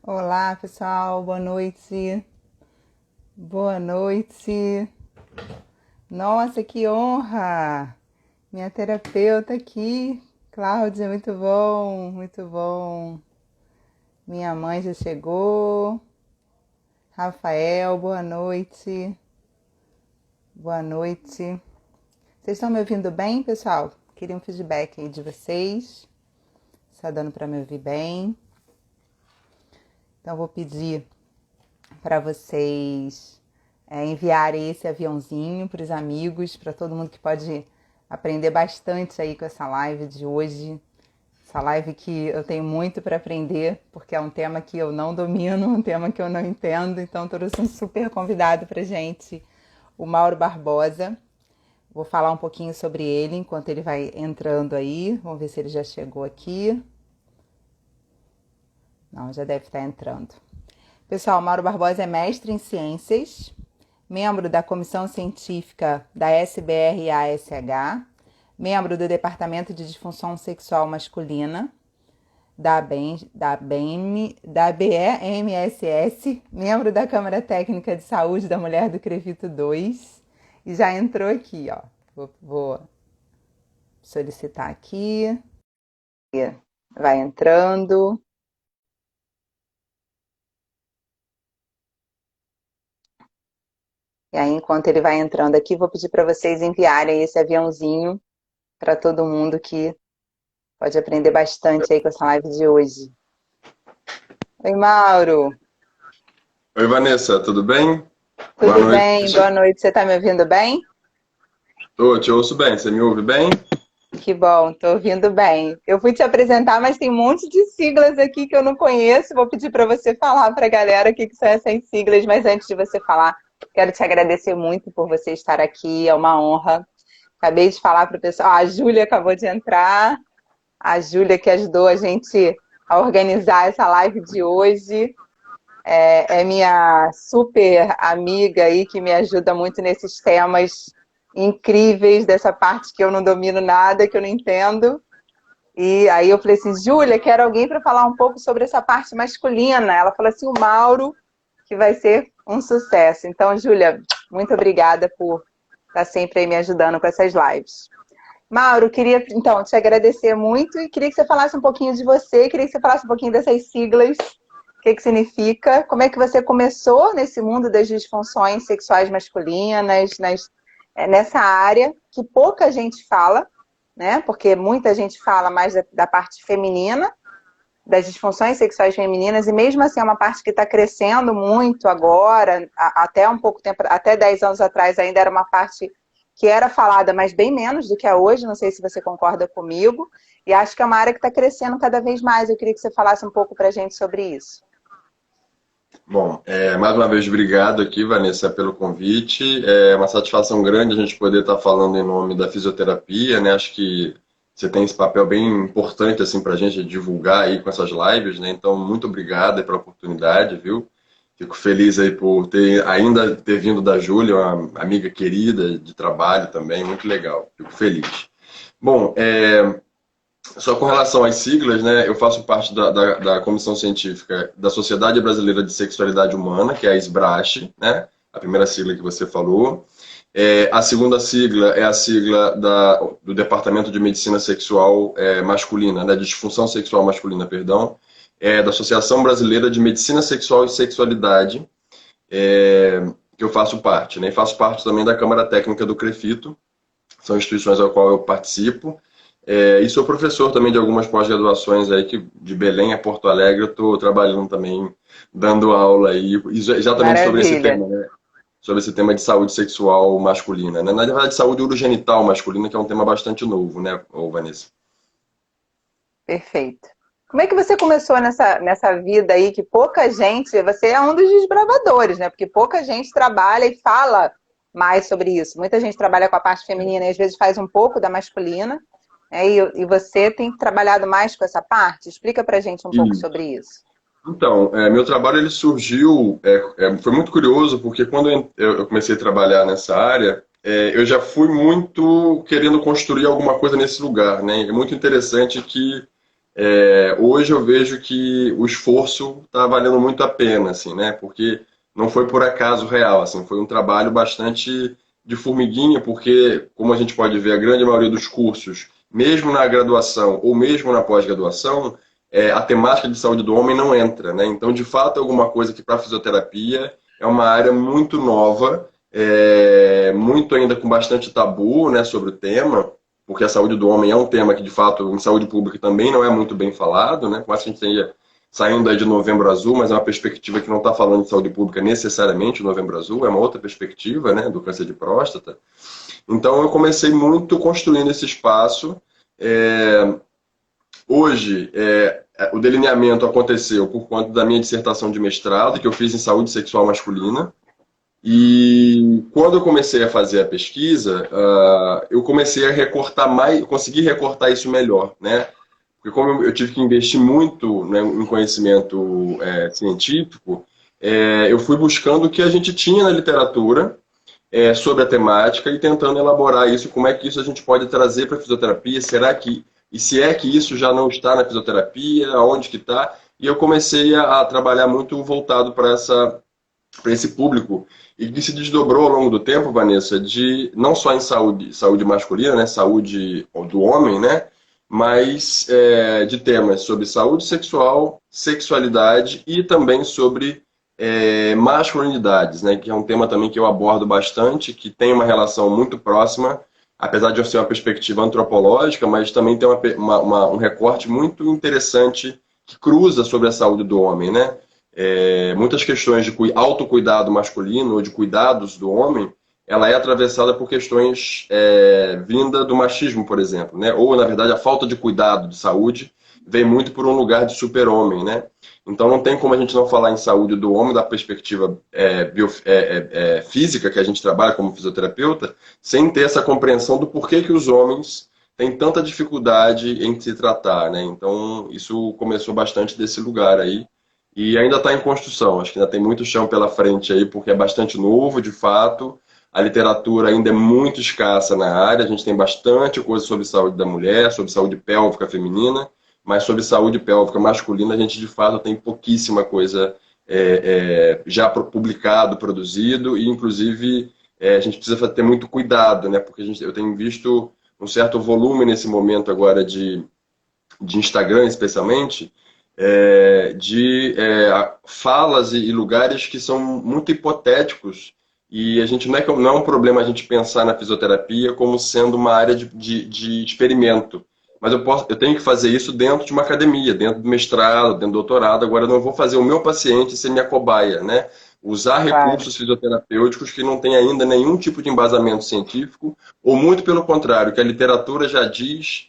Olá, pessoal, boa noite. Boa noite. Nossa, que honra! Minha terapeuta aqui, Cláudia, muito bom, muito bom. Minha mãe já chegou. Rafael, boa noite. Boa noite. Vocês estão me ouvindo bem, pessoal? Queria um feedback aí de vocês. Está dando para me ouvir bem? Então, vou pedir para vocês enviarem esse aviãozinho para os amigos, para todo mundo que pode aprender bastante aí com essa live de hoje. Essa live que eu tenho muito para aprender, porque é um tema que eu não domino, um tema que eu não entendo. Então, trouxe um super convidado para gente, o Mauro Barbosa. Vou falar um pouquinho sobre ele enquanto ele vai entrando aí. Vamos ver se ele já chegou aqui. Não, já deve estar entrando. Pessoal, Mauro Barbosa é mestre em ciências, membro da comissão científica da SBRASH, membro do Departamento de Disfunção Sexual Masculina da BEMSS, membro da Câmara Técnica de Saúde da Mulher do Crevito 2, e já entrou aqui, ó. Vou solicitar aqui. Vai entrando. E aí, enquanto ele vai entrando aqui, vou pedir para vocês enviarem esse aviãozinho para todo mundo que pode aprender bastante aí com essa live de hoje. Oi, Mauro. Oi, Vanessa, tudo bem? Boa Tudo noite. bem? Boa noite. Você está me ouvindo bem? Te ouço bem. Você me ouve bem? Que bom, estou ouvindo bem. Eu fui te apresentar, mas tem um monte de siglas aqui que eu não conheço. Vou pedir para você falar para a galera o que são essas siglas, mas antes de você falar, quero te agradecer muito por você estar aqui, é uma honra. Acabei de falar para o pessoal, a Júlia acabou de entrar, a Júlia que ajudou a gente a organizar essa live de hoje. É minha super amiga aí que me ajuda muito nesses temas incríveis dessa parte que eu não domino nada, que eu não entendo. E aí eu falei assim, Júlia, quero alguém para falar um pouco sobre essa parte masculina. Ela falou assim, o Mauro, que vai ser um sucesso. Então, Júlia, muito obrigada por estar sempre aí me ajudando com essas lives. Mauro, queria então te agradecer muito e queria que você falasse um pouquinho de você, queria que você falasse um pouquinho dessas siglas, o que significa, como é que você começou nesse mundo das disfunções sexuais masculinas, nessa área que pouca gente fala, né? Porque muita gente fala mais da parte feminina, das disfunções sexuais femininas, e mesmo assim é uma parte que está crescendo muito agora, até um pouco tempo, até 10 anos atrás ainda era uma parte que era falada, mas bem menos do que é hoje, não sei se você concorda comigo, e acho que é uma área que está crescendo cada vez mais. Eu queria que você falasse um pouco para a gente sobre isso. Bom, mais uma vez, obrigado aqui, Vanessa, pelo convite. É uma satisfação grande a gente poder estar falando em nome da fisioterapia, né? Acho que você tem esse papel bem importante assim, para a gente divulgar aí com essas lives, né? Então, muito obrigado pela oportunidade, viu? Fico feliz aí por ainda ter vindo da Júlia, uma amiga querida de trabalho também, muito legal. Fico feliz. Bom, só com relação às siglas, né, eu faço parte da comissão científica da Sociedade Brasileira de Sexualidade Humana, que é a SBRASH, né, a primeira sigla que você falou. A segunda sigla é a sigla do Departamento de Medicina Sexual Masculina, né, de Disfunção Sexual Masculina, perdão, da Associação Brasileira de Medicina Sexual e Sexualidade, que eu faço parte, né, e faço parte também da Câmara Técnica do CREFITO, são instituições ao qual eu participo. E sou professor também de algumas pós-graduações aí, que de Belém a Porto Alegre eu estou trabalhando também, dando aula aí, exatamente sobre esse Maravilha. tema, né? Sobre esse tema de saúde sexual masculina, né? Na verdade, saúde urogenital masculina, que é um tema bastante novo, né, Vanessa? Perfeito. Como é que você começou nessa vida aí que pouca gente, você é um dos desbravadores, né? Porque pouca gente trabalha e fala mais sobre isso. Muita gente trabalha com a parte feminina e às vezes faz um pouco da masculina, né? E você tem trabalhado mais com essa parte? Explica pra gente um pouco sobre isso. Então, meu trabalho ele surgiu, foi muito curioso, porque quando eu comecei a trabalhar nessa área, eu já fui muito querendo construir alguma coisa nesse lugar, né? É muito interessante que Hoje eu vejo que o esforço está valendo muito a pena, assim, né? Porque não foi por acaso real, assim, foi um trabalho bastante de formiguinha, porque, como a gente pode ver, a grande maioria dos cursos, mesmo na graduação ou mesmo na pós-graduação, a temática de saúde do homem não entra, né? Então, de fato, é alguma coisa que para a fisioterapia é uma área muito nova, muito ainda com bastante tabu, né, sobre o tema, porque a saúde do homem é um tema que, de fato, em saúde pública também não é muito bem falado, né? Por mais que a gente tenha saindo aí de Novembro Azul, mas é uma perspectiva que não está falando de saúde pública necessariamente, o Novembro Azul, é uma outra perspectiva, né, do câncer de próstata. Então, eu comecei muito construindo esse espaço. Hoje, o delineamento aconteceu por conta da minha dissertação de mestrado, que eu fiz em saúde sexual masculina. E quando eu comecei a fazer a pesquisa, eu comecei a recortar mais, consegui recortar isso melhor, né? Porque como eu tive que investir muito, né, em conhecimento científico, eu fui buscando o que a gente tinha na literatura sobre a temática e tentando elaborar isso, como é que isso a gente pode trazer para a fisioterapia, será que, e se é que isso já não está na fisioterapia, aonde que está? E eu comecei a trabalhar muito voltado para esse público e que se desdobrou ao longo do tempo, Vanessa, de não só em saúde masculina, né, saúde do homem, né, mas de temas sobre saúde sexual, sexualidade e também sobre masculinidades, né, que é um tema também que eu abordo bastante, que tem uma relação muito próxima, apesar de eu ser uma perspectiva antropológica, mas também tem um recorte muito interessante que cruza sobre a saúde do homem, né? Muitas questões de autocuidado masculino ou de cuidados do homem, ela é atravessada por questões vinda do machismo, por exemplo, né? Ou, na verdade, a falta de cuidado de saúde vem muito por um lugar de super-homem, né? Então não tem como a gente não falar em saúde do homem da perspectiva física que a gente trabalha como fisioterapeuta, sem ter essa compreensão do porquê que os homens têm tanta dificuldade em se tratar, né? Então isso começou bastante desse lugar aí. E ainda está em construção, acho que ainda tem muito chão pela frente aí, porque é bastante novo, de fato. A literatura ainda é muito escassa na área, a gente tem bastante coisa sobre saúde da mulher, sobre saúde pélvica feminina, mas sobre saúde pélvica masculina a gente, de fato, tem pouquíssima coisa já publicado, produzido, e, inclusive, a gente precisa ter muito cuidado, né? Porque eu tenho visto um certo volume nesse momento agora de Instagram, especialmente, falas e lugares que são muito hipotéticos e a gente não é um problema a gente pensar na fisioterapia como sendo uma área de experimento, mas eu tenho que fazer isso dentro de uma academia, dentro do mestrado, dentro do doutorado. Agora eu não vou fazer o meu paciente ser minha cobaia, né? Usar Claro. recursos fisioterapêuticos que não têm ainda nenhum tipo de embasamento científico, ou muito pelo contrário, que a literatura já diz,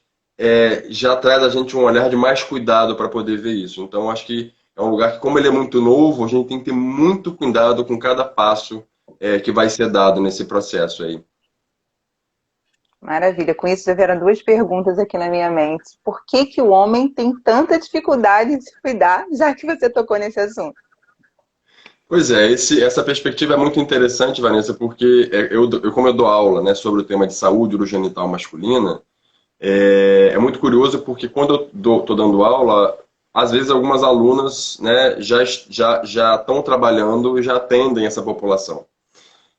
já traz a gente um olhar de mais cuidado para poder ver isso. Então, acho que é um lugar que, como ele é muito novo, a gente tem que ter muito cuidado com cada passo que vai ser dado nesse processo aí. Maravilha. Com isso já vieram duas perguntas aqui na minha mente. Por que que o homem tem tanta dificuldade de se cuidar, já que você tocou nesse assunto? Pois é, essa perspectiva é muito interessante, Vanessa, porque como eu dou aula, né, sobre o tema de saúde urogenital masculina, é muito curioso porque quando eu estou dando aula, às vezes algumas alunas, né, já estão trabalhando e já atendem essa população.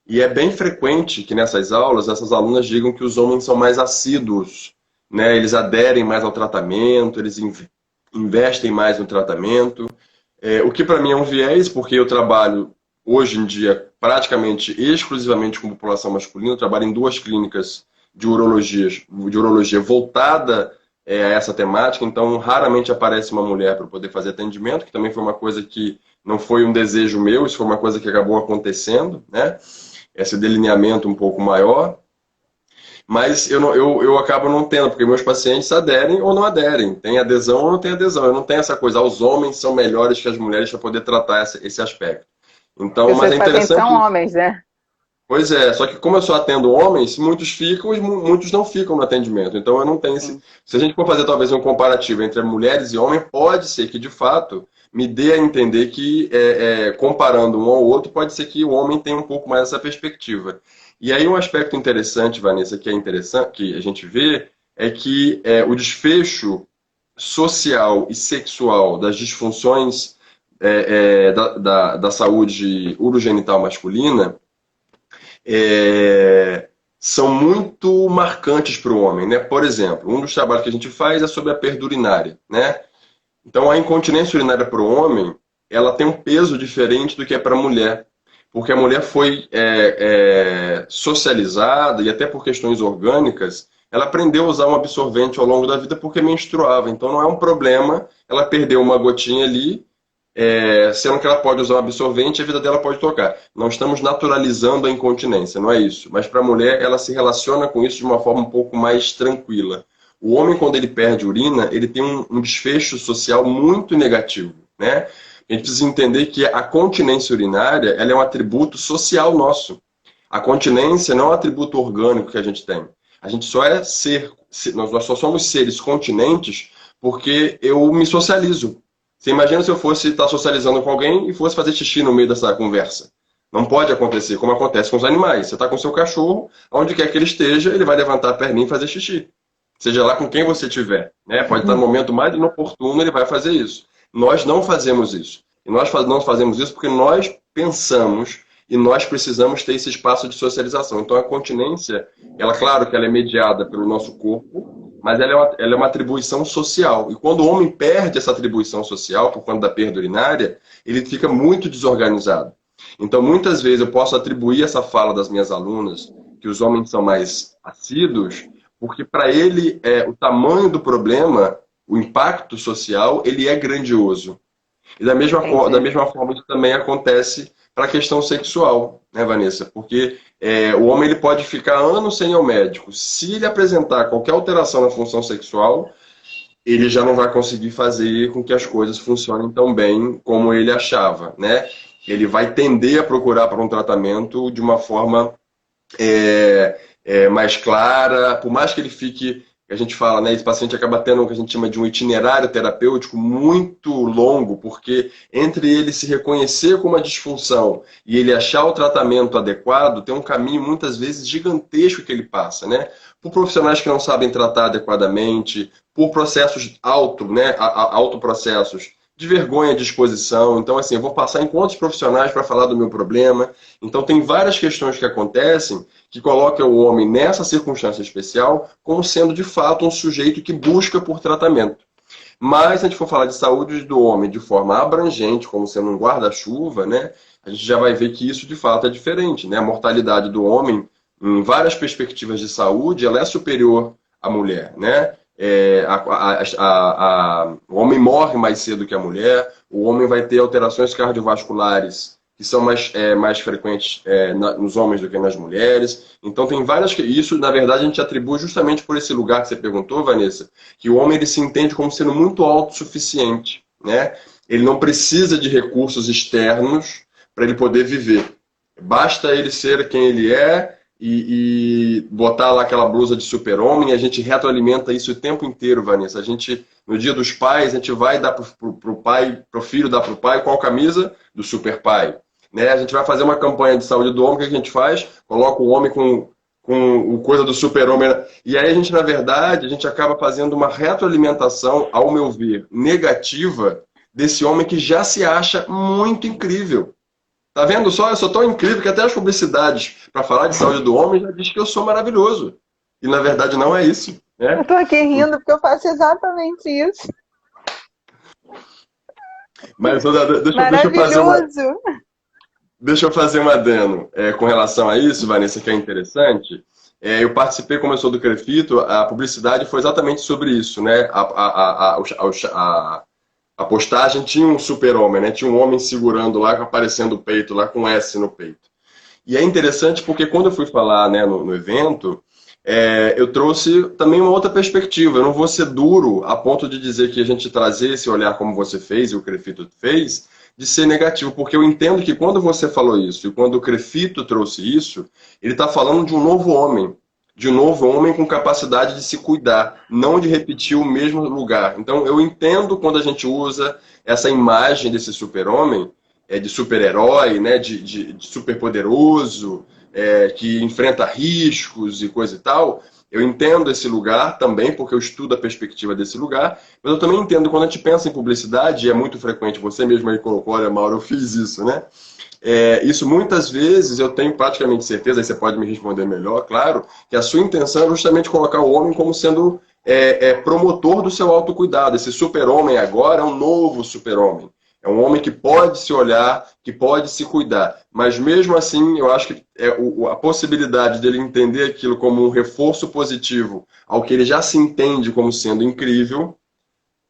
E é bem frequente que nessas aulas essas alunas digam que os homens são mais assíduos, né, eles aderem mais ao tratamento, eles investem mais no tratamento. O que para mim é um viés, porque eu trabalho hoje em dia praticamente exclusivamente com população masculina, eu trabalho em duas clínicas de urologia voltada a essa temática, então raramente aparece uma mulher para poder fazer atendimento, que também foi uma coisa que não foi um desejo meu, isso foi uma coisa que acabou acontecendo, né? Esse delineamento um pouco maior, mas eu acabo não tendo, porque meus pacientes aderem ou não aderem, tem adesão ou não tem adesão, eu não tenho essa coisa, os homens são melhores que as mulheres para poder tratar esse aspecto. Então, mas Pessoas é que fazem interessante. são homens, né? Pois é, só que como eu só atendo homens, muitos ficam e muitos não ficam no atendimento. Então eu não tenho esse. Sim. Se a gente for fazer talvez um comparativo entre mulheres e homens, pode ser que de fato me dê a entender que, comparando um ao outro, pode ser que o homem tenha um pouco mais essa perspectiva. E aí um aspecto interessante, Vanessa, que é interessante, que a gente vê, é que o desfecho social e sexual das disfunções da saúde urogenital masculina são muito marcantes para o homem, né? Por exemplo, um dos trabalhos que a gente faz é sobre a perda urinária, né? Então, a incontinência urinária para o homem, ela tem um peso diferente do que é para a mulher. Porque a mulher foi socializada, e até por questões orgânicas, ela aprendeu a usar um absorvente ao longo da vida porque menstruava. Então, não é um problema ela perdeu uma gotinha ali, sendo que ela pode usar um absorvente e a vida dela pode tocar. Não estamos naturalizando a incontinência, não é isso. Mas para a mulher, ela se relaciona com isso de uma forma um pouco mais tranquila. O homem, quando ele perde urina, ele tem um desfecho social muito negativo, né? A gente precisa entender que a continência urinária, ela é um atributo social nosso. A continência não é um atributo orgânico que a gente tem. A gente só é nós só somos seres continentes porque eu me socializo. Você imagina se eu fosse estar socializando com alguém e fosse fazer xixi no meio dessa conversa. Não pode acontecer, como acontece com os animais. Você está com seu cachorro, onde quer que ele esteja, ele vai levantar a perninha e fazer xixi. Seja lá com quem você estiver, né? Pode estar no momento mais inoportuno, ele vai fazer isso. Nós não fazemos isso. E nós não fazemos isso porque nós pensamos e nós precisamos ter esse espaço de socialização. Então a continência, claro que ela é mediada pelo nosso corpo, mas ela é uma atribuição social. E quando o homem perde essa atribuição social, por conta da perda urinária, ele fica muito desorganizado. Então muitas vezes eu posso atribuir essa fala das minhas alunas, que os homens são mais assíduos, porque para ele o tamanho do problema, o impacto social, ele é grandioso. E da mesma forma isso também acontece para a questão sexual, né, Vanessa? Porque o homem ele pode ficar anos sem ir ao médico. Se ele apresentar qualquer alteração na função sexual, ele já não vai conseguir fazer com que as coisas funcionem tão bem como ele achava, né? Ele vai tender a procurar para um tratamento de uma forma mais clara, por mais que ele fique, a gente fala, né, esse paciente acaba tendo o que a gente chama de um itinerário terapêutico muito longo, porque entre ele se reconhecer com uma disfunção e ele achar o tratamento adequado, tem um caminho muitas vezes gigantesco que ele passa, né? Por profissionais que não sabem tratar adequadamente, por processos autoprocessos de vergonha de exposição. Então, assim, eu vou passar em quantos profissionais para falar do meu problema. Então, tem várias questões que acontecem que colocam o homem nessa circunstância especial como sendo, de fato, um sujeito que busca por tratamento. Mas, se a gente for falar de saúde do homem de forma abrangente, como sendo um guarda-chuva, né, a gente já vai ver que isso, de fato, é diferente, né? A mortalidade do homem, em várias perspectivas de saúde, ela é superior à mulher, né? O homem morre mais cedo que a mulher, o homem vai ter alterações cardiovasculares que são mais frequentes nos homens do que nas mulheres. Então tem várias isso, na verdade, a gente atribui justamente por esse lugar que você perguntou, Vanessa, que o homem ele se entende como sendo muito autossuficiente, né? Ele não precisa de recursos externos para ele poder viver. Basta ele ser quem ele é e botar lá aquela blusa de super-homem, e a gente retroalimenta isso o tempo inteiro, Vanessa. A gente, no dia dos pais, a gente vai dar pro filho dar pro pai qual camisa? Do super pai. Né? A gente vai fazer uma campanha de saúde do homem, o que a gente faz? Coloca o homem com o coisa do super-homem. E aí a gente, na verdade, a gente acaba fazendo uma retroalimentação, ao meu ver, negativa, desse homem que já se acha muito incrível. Tá vendo só? Eu sou tão incrível que até as publicidades para falar de saúde do homem já diz que eu sou maravilhoso. E na verdade não é isso. Né? Eu tô aqui rindo porque eu faço exatamente isso. Mas deixa eu fazer um adendo com relação a isso, Vanessa, que é interessante. Eu participei, como eu sou do Crefito, a publicidade foi exatamente sobre isso. Né? A postagem tinha um super-homem, né? Tinha um homem segurando lá, aparecendo o peito, lá com S no peito. E é interessante porque quando eu fui falar, né, no evento, eu trouxe também uma outra perspectiva. Eu não vou ser duro a ponto de dizer que a gente trazer esse olhar como você fez e o Crefito fez, de ser negativo, porque eu entendo que quando você falou isso e quando o Crefito trouxe isso, ele está falando de um novo homem. De um novo homem com capacidade de se cuidar, não de repetir o mesmo lugar. Então, eu entendo quando a gente usa essa imagem desse super-homem, de super-herói, né, de super-poderoso, que enfrenta riscos e coisa e tal. Eu entendo esse lugar também, porque eu estudo a perspectiva desse lugar, mas eu também entendo quando a gente pensa em publicidade, e é muito frequente, você mesmo aí colocou, olha, Mauro, eu fiz isso, né? Isso muitas vezes eu tenho praticamente certeza, aí você pode me responder melhor, claro, que a sua intenção é justamente colocar o homem como sendo promotor do seu autocuidado. Esse super-homem agora é um novo super-homem. É um homem que pode se olhar, que pode se cuidar. Mas mesmo assim, eu acho que a possibilidade dele entender aquilo como um reforço positivo ao que ele já se entende como sendo incrível,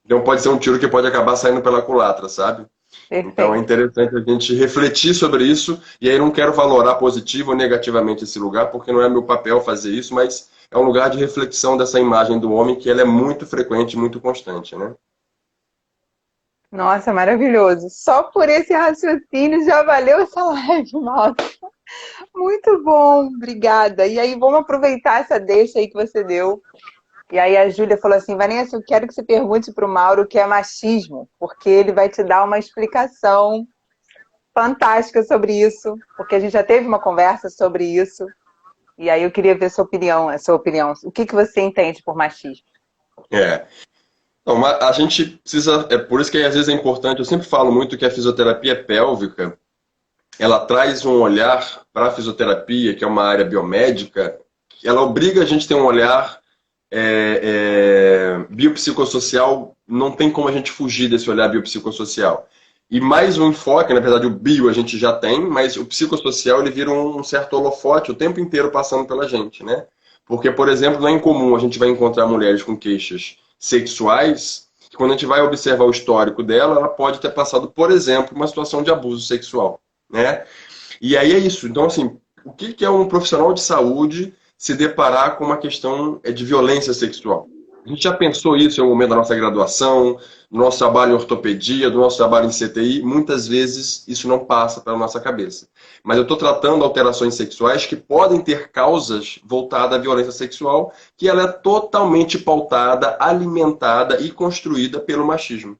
então pode ser um tiro que pode acabar saindo pela culatra, sabe? Então é Perfeito. interessante a gente refletir sobre isso, e aí eu não quero valorar positivo ou negativamente esse lugar, porque não é meu papel fazer isso, mas é um lugar de reflexão dessa imagem do homem que ela é muito frequente, muito constante, né? Nossa, maravilhoso. Só por esse raciocínio já valeu essa live, Mauro. Muito bom, obrigada. E aí, vamos aproveitar essa deixa aí que você deu. E aí a Júlia falou assim, Vanessa, eu quero que você pergunte para o Mauro o que é machismo, porque ele vai te dar uma explicação fantástica sobre isso, porque a gente já teve uma conversa sobre isso. E aí eu queria ver sua opinião, a sua opinião. O que você entende por machismo? É. Então, a gente precisa, é por isso que às vezes é importante, eu sempre falo muito que a fisioterapia pélvica, ela traz um olhar para a fisioterapia, que é uma área biomédica, ela obriga a gente a ter um olhar biopsicossocial, não tem como a gente fugir desse olhar biopsicossocial. E mais um enfoque, na verdade o bio a gente já tem, mas o psicossocial ele vira um certo holofote o tempo inteiro passando pela gente, né? Porque, por exemplo, não é incomum a gente vai encontrar mulheres com queixas sexuais, que quando a gente vai observar o histórico dela, ela pode ter passado, por exemplo, uma situação de abuso sexual, né? E aí é isso. Então, assim, o que é um profissional de saúde se deparar com uma questão de violência sexual? A gente já pensou isso em algum momento da nossa graduação, do nosso trabalho em ortopedia, do nosso trabalho em CTI? Muitas vezes isso não passa pela nossa cabeça. Mas eu estou tratando alterações sexuais que podem ter causas voltadas à violência sexual, que ela é totalmente pautada, alimentada e construída pelo machismo.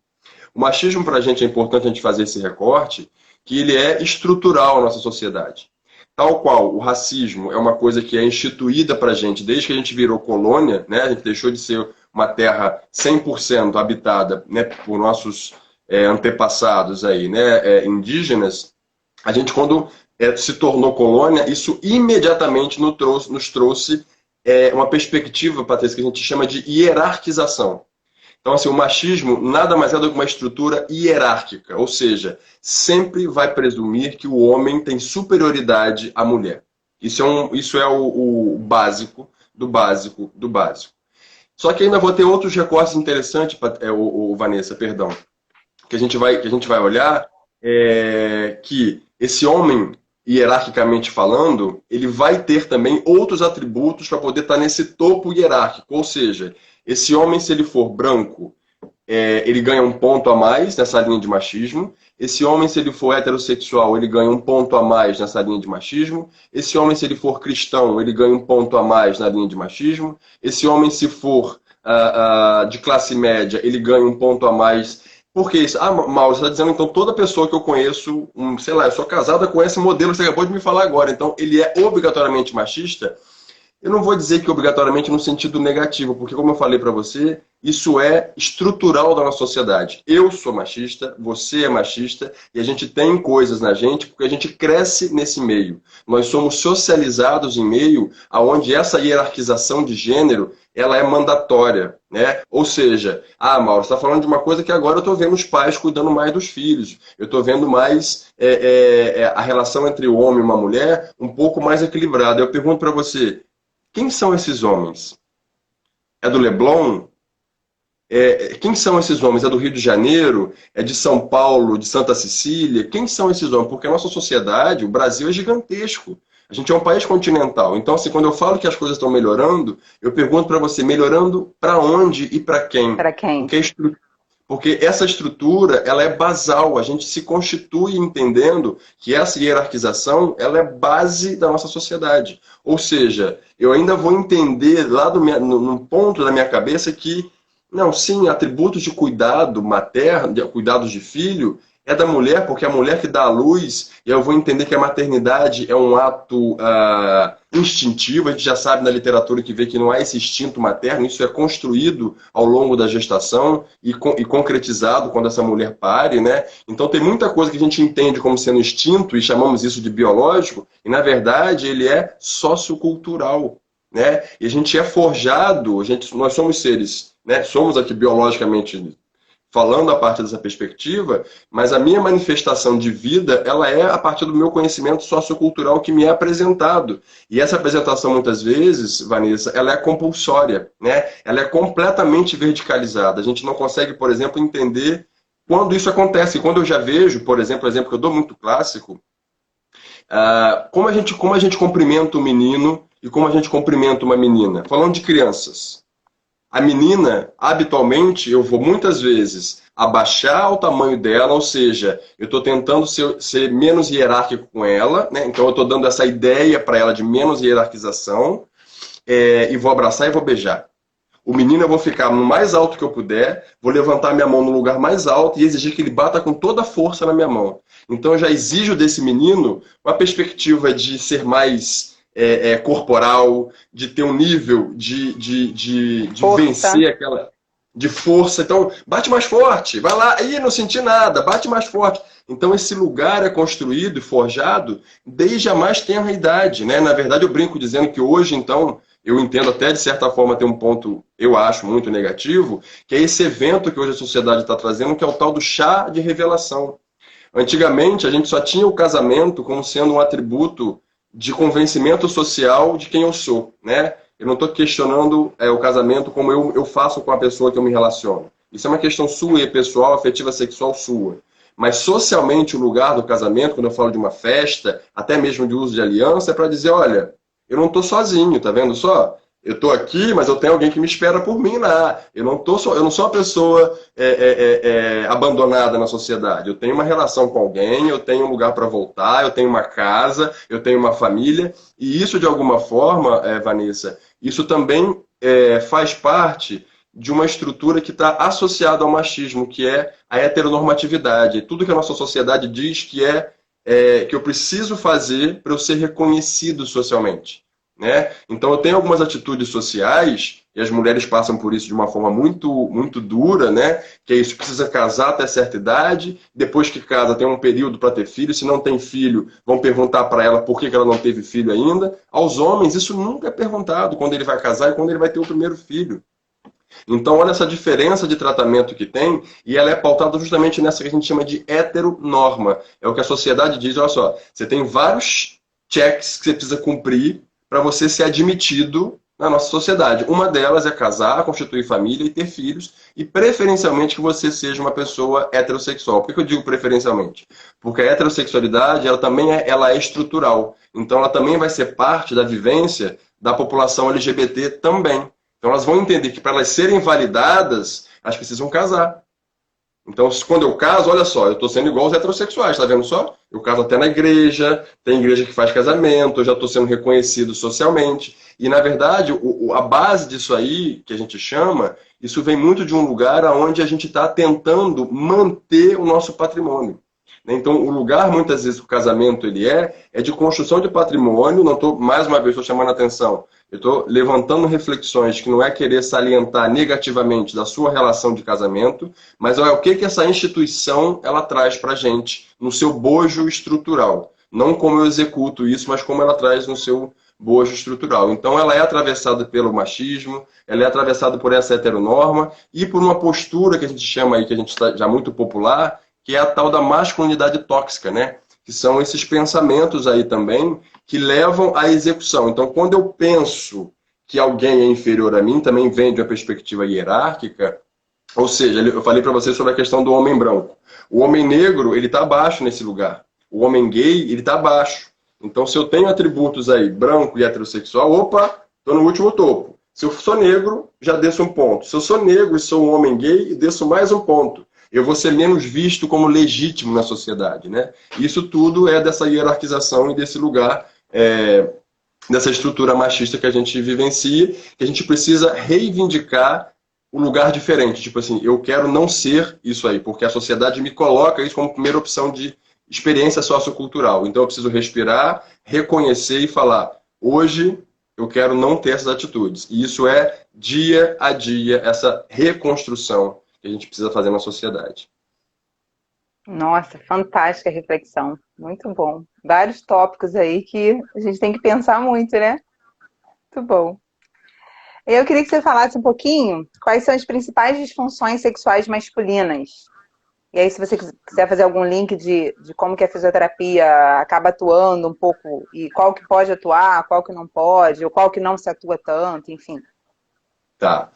O machismo, para a gente, é importante a gente fazer esse recorte, que ele é estrutural na nossa sociedade. Tal qual o racismo é uma coisa que é instituída para a gente desde que a gente virou colônia, né? A gente deixou de ser uma terra 100% habitada, né, por nossos antepassados aí, né, indígenas. A gente, quando se tornou colônia, isso imediatamente nos trouxe uma perspectiva, Patrícia, que a gente chama de hierarquização. Então, assim, o machismo nada mais é do que uma estrutura hierárquica, ou seja, sempre vai presumir que o homem tem superioridade à mulher. Isso é o básico do básico do básico. Só que ainda vou ter outros recortes interessantes, Vanessa, perdão, que a gente vai olhar, que esse homem, hierarquicamente falando, ele vai ter também outros atributos para poder estar nesse topo hierárquico, ou seja, esse homem, se ele for branco, ele ganha um ponto a mais nessa linha de machismo. Esse homem, se ele for heterossexual, ele ganha um ponto a mais nessa linha de machismo. Esse homem, se ele for cristão, ele ganha um ponto a mais na linha de machismo. Esse homem, se for de classe média, ele ganha um ponto a mais. Por que isso? Mauro, você está dizendo, então, toda pessoa que eu conheço, sei lá, eu sou casada com esse modelo que você acabou de me falar agora, então ele é obrigatoriamente machista? Eu não vou dizer que obrigatoriamente no sentido negativo, porque como eu falei para você, isso é estrutural da nossa sociedade. Eu sou machista, você é machista, e a gente tem coisas na gente porque a gente cresce nesse meio. Nós somos socializados em meio aonde essa hierarquização de gênero, ela é mandatória, né? Ou seja, Mauro, você está falando de uma coisa que agora eu estou vendo os pais cuidando mais dos filhos. Eu estou vendo mais a relação entre o homem e uma mulher um pouco mais equilibrada. Eu pergunto para você, quem são esses homens? É do Leblon? Quem são esses homens? É do Rio de Janeiro? É de São Paulo? De Santa Cecília? Quem são esses homens? Porque a nossa sociedade, o Brasil é gigantesco. A gente é um país continental. Então, assim, quando eu falo que as coisas estão melhorando, eu pergunto para você, melhorando para onde e para quem? Para quem? Porque essa estrutura, ela é basal, a gente se constitui entendendo que essa hierarquização, ela é base da nossa sociedade. Ou seja, eu ainda vou entender lá num ponto da minha cabeça que, não, sim, atributos de cuidado materno, de cuidados de filho, é da mulher, porque é a mulher que dá a luz, e eu vou entender que a maternidade é um ato instintivo. A gente já sabe na literatura que vê que não há esse instinto materno, isso é construído ao longo da gestação e concretizado quando essa mulher pare, né? Então tem muita coisa que a gente entende como sendo instinto e chamamos isso de biológico, e na verdade ele é sociocultural, né? E a gente é forjado, nós somos seres, né? Somos aqui biologicamente falando a partir dessa perspectiva, mas a minha manifestação de vida, ela é a partir do meu conhecimento sociocultural que me é apresentado. E essa apresentação, muitas vezes, Vanessa, ela é compulsória, né? Ela é completamente verticalizada. A gente não consegue, por exemplo, entender quando isso acontece. Quando eu já vejo, por exemplo, o exemplo que eu dou muito clássico, como a gente cumprimenta um menino e como a gente cumprimenta uma menina. Falando de crianças. A menina, habitualmente, eu vou muitas vezes abaixar o tamanho dela, ou seja, eu estou tentando ser menos hierárquico com ela, né? Então eu estou dando essa ideia para ela de menos hierarquização, e vou abraçar e vou beijar. O menino eu vou ficar no mais alto que eu puder, vou levantar minha mão no lugar mais alto e exigir que ele bata com toda a força na minha mão. Então eu já exijo desse menino uma perspectiva de ser mais corporal, de ter um nível de vencer aquela... de força. Então, bate mais forte, vai lá, aí não senti nada, bate mais forte. Então esse lugar é construído e forjado desde a mais tenra idade, né? Na verdade eu brinco dizendo que hoje, então, eu entendo até de certa forma ter um ponto, eu acho, muito negativo, que é esse evento que hoje a sociedade está trazendo, que é o tal do chá de revelação. Antigamente a gente só tinha o casamento como sendo um atributo de convencimento social de quem eu sou, né? Eu não estou questionando o casamento como eu faço com a pessoa que eu me relaciono. Isso é uma questão sua e pessoal, afetiva, sexual sua. Mas socialmente o lugar do casamento, quando eu falo de uma festa, até mesmo de uso de aliança, é para dizer, olha, eu não estou sozinho, tá vendo só? Eu estou aqui, mas eu tenho alguém que me espera por mim lá. Eu não sou uma pessoa abandonada na sociedade. Eu tenho uma relação com alguém, eu tenho um lugar para voltar, eu tenho uma casa, eu tenho uma família. E isso, de alguma forma, Vanessa, isso também faz parte de uma estrutura que está associada ao machismo, que é a heteronormatividade. Tudo que a nossa sociedade diz que que eu preciso fazer para eu ser reconhecido socialmente. Né? Então eu tenho algumas atitudes sociais, e as mulheres passam por isso de uma forma muito, muito dura, né? Que é isso, precisa casar até certa idade, depois que casa tem um período para ter filho, se não tem filho, vão perguntar para ela por que ela não teve filho ainda. Aos homens isso nunca é perguntado, quando ele vai casar e quando ele vai ter o primeiro filho. Então olha essa diferença de tratamento que tem, e ela é pautada justamente nessa que a gente chama de heteronorma. É o que a sociedade diz, olha só, você tem vários checks que você precisa cumprir para você ser admitido na nossa sociedade. Uma delas é casar, constituir família e ter filhos, e preferencialmente que você seja uma pessoa heterossexual. Por que eu digo preferencialmente? Porque a heterossexualidade ela também ela é estrutural. Então ela também vai ser parte da vivência da população LGBT também. Então elas vão entender que para elas serem validadas, elas precisam casar. Então, quando eu caso, olha só, eu estou sendo igual aos heterossexuais, tá vendo só? Eu caso até na igreja, tem igreja que faz casamento, eu já estou sendo reconhecido socialmente. E, na verdade, a base disso aí, que a gente chama, isso vem muito de um lugar onde a gente está tentando manter o nosso patrimônio. Então, o lugar, muitas vezes, que o casamento ele é de construção de patrimônio. Não estou, mais uma vez, estou chamando a atenção. Eu estou levantando reflexões que não é querer salientar negativamente da sua relação de casamento, mas é o que essa instituição ela traz para a gente no seu bojo estrutural. Não como eu executo isso, mas como ela traz no seu bojo estrutural. Então ela é atravessada pelo machismo, ela é atravessada por essa heteronorma e por uma postura que a gente chama aí, que a gente está já muito popular, que é a tal da masculinidade tóxica, né? Que são esses pensamentos aí também que levam à execução. Então, quando eu penso que alguém é inferior a mim, também vem de uma perspectiva hierárquica, ou seja, eu falei para vocês sobre a questão do homem branco. O homem negro, ele está abaixo nesse lugar. O homem gay, ele está abaixo. Então, se eu tenho atributos aí, branco e heterossexual, opa, estou no último topo. Se eu sou negro, já desço um ponto. Se eu sou negro e sou um homem gay, desço mais um ponto. Eu vou ser menos visto como legítimo na sociedade, né? Isso tudo é dessa hierarquização e desse lugar, dessa estrutura machista que a gente vivencia, que a gente precisa reivindicar o lugar diferente. Tipo assim, eu quero não ser isso aí, porque a sociedade me coloca isso como primeira opção de experiência sociocultural. Então eu preciso respirar, reconhecer e falar, hoje eu quero não ter essas atitudes. E isso é dia a dia, essa reconstrução que a gente precisa fazer na sociedade. Nossa, fantástica reflexão. Muito bom. Vários tópicos aí que a gente tem que pensar muito, né? Muito bom. Eu queria que você falasse um pouquinho quais são as principais disfunções sexuais masculinas. E aí, se você quiser fazer algum link de como que a fisioterapia acaba atuando um pouco, e qual que pode atuar, qual que não pode, ou qual que não se atua tanto, enfim. Tá.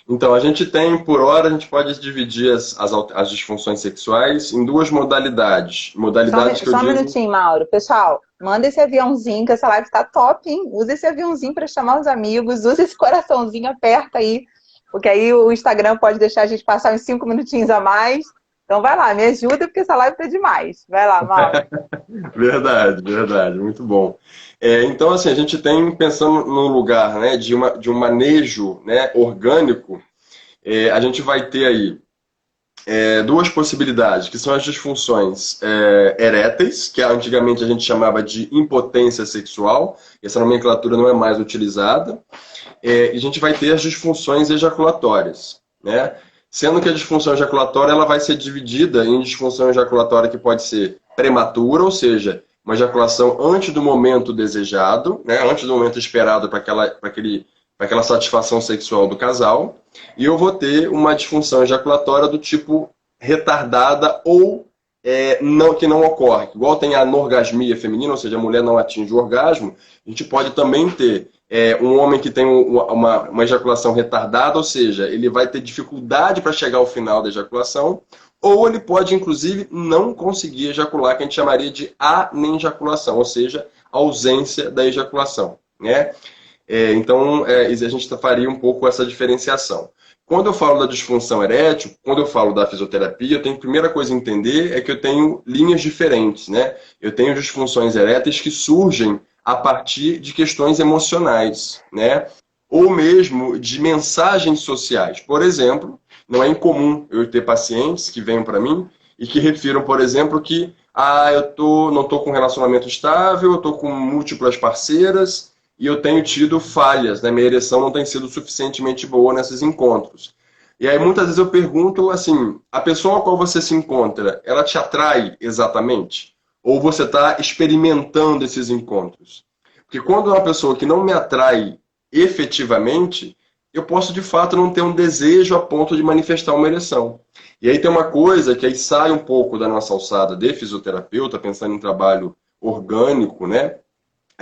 Então, a gente tem, por hora, a gente pode dividir as disfunções sexuais em duas modalidades. Modalidades que eu Só um digo. minutinho, Mauro. Pessoal, manda esse aviãozinho, que essa live tá top, hein? Usa esse aviãozinho para chamar os amigos, usa esse coraçãozinho, aperta aí, porque aí o Instagram pode deixar a gente passar uns 5 minutinhos a mais. Então vai lá, me ajuda, porque essa live tá demais. Vai lá, Mauro. Verdade, verdade, muito bom. Então, assim, a gente tem, pensando num lugar, né, de um manejo, né, orgânico, a gente vai ter aí duas possibilidades, que são as disfunções eréteis, que antigamente a gente chamava de impotência sexual, essa nomenclatura não é mais utilizada, e a gente vai ter as disfunções ejaculatórias, né? Sendo que a disfunção ejaculatória ela vai ser dividida em disfunção ejaculatória que pode ser prematura, ou seja, uma ejaculação antes do momento desejado, né? Antes do momento esperado para aquela satisfação sexual do casal, e eu vou ter uma disfunção ejaculatória do tipo retardada ou que não ocorre. Igual tem a anorgasmia feminina, ou seja, a mulher não atinge o orgasmo, a gente pode também ter um homem que tem uma ejaculação retardada, ou seja, ele vai ter dificuldade para chegar ao final da ejaculação, ou ele pode, inclusive, não conseguir ejacular, que a gente chamaria de anejaculação, ou seja, ausência da ejaculação, né? Então, a gente faria um pouco essa diferenciação. Quando eu falo da disfunção erétil, quando eu falo da fisioterapia, eu tenho a primeira coisa a entender é que eu tenho linhas diferentes, né? Eu tenho disfunções eréteis que surgem a partir de questões emocionais, né? Ou mesmo de mensagens sociais. Por exemplo, não é incomum eu ter pacientes que venham para mim e que refiram, por exemplo, que não estou com um relacionamento estável, eu estou com múltiplas parceiras, e eu tenho tido falhas, né? Minha ereção não tem sido suficientemente boa nesses encontros. E aí muitas vezes eu pergunto assim, a pessoa a qual você se encontra, ela te atrai exatamente? Ou você está experimentando esses encontros? Porque quando é uma pessoa que não me atrai efetivamente, eu posso de fato não ter um desejo a ponto de manifestar uma ereção. E aí tem uma coisa que aí sai um pouco da nossa alçada de fisioterapeuta, pensando em trabalho orgânico, né?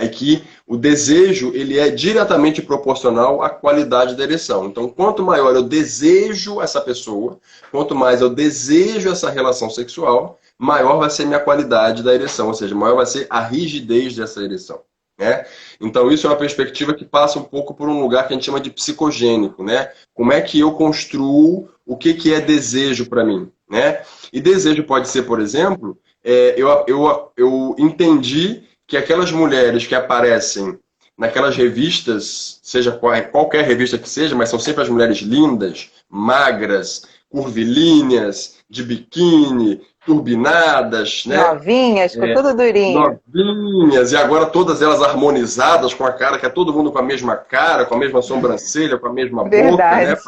É que o desejo ele é diretamente proporcional à qualidade da ereção. Então, quanto maior eu desejo essa pessoa, quanto mais eu desejo essa relação sexual, maior vai ser minha qualidade da ereção, ou seja, maior vai ser a rigidez dessa ereção, né? Então, isso é uma perspectiva que passa um pouco por um lugar que a gente chama de psicogênico, né? Como é que eu construo o que é desejo para mim, né? E desejo pode ser, por exemplo, eu entendi que aquelas mulheres que aparecem naquelas revistas, seja qualquer revista que seja, mas são sempre as mulheres lindas, magras, curvilíneas, de biquíni, turbinadas, né? Novinhas, com tudo durinho. Novinhas, e agora todas elas harmonizadas, com a cara, que é todo mundo com a mesma cara, com a mesma sobrancelha, com a mesma boca, né? Verdade.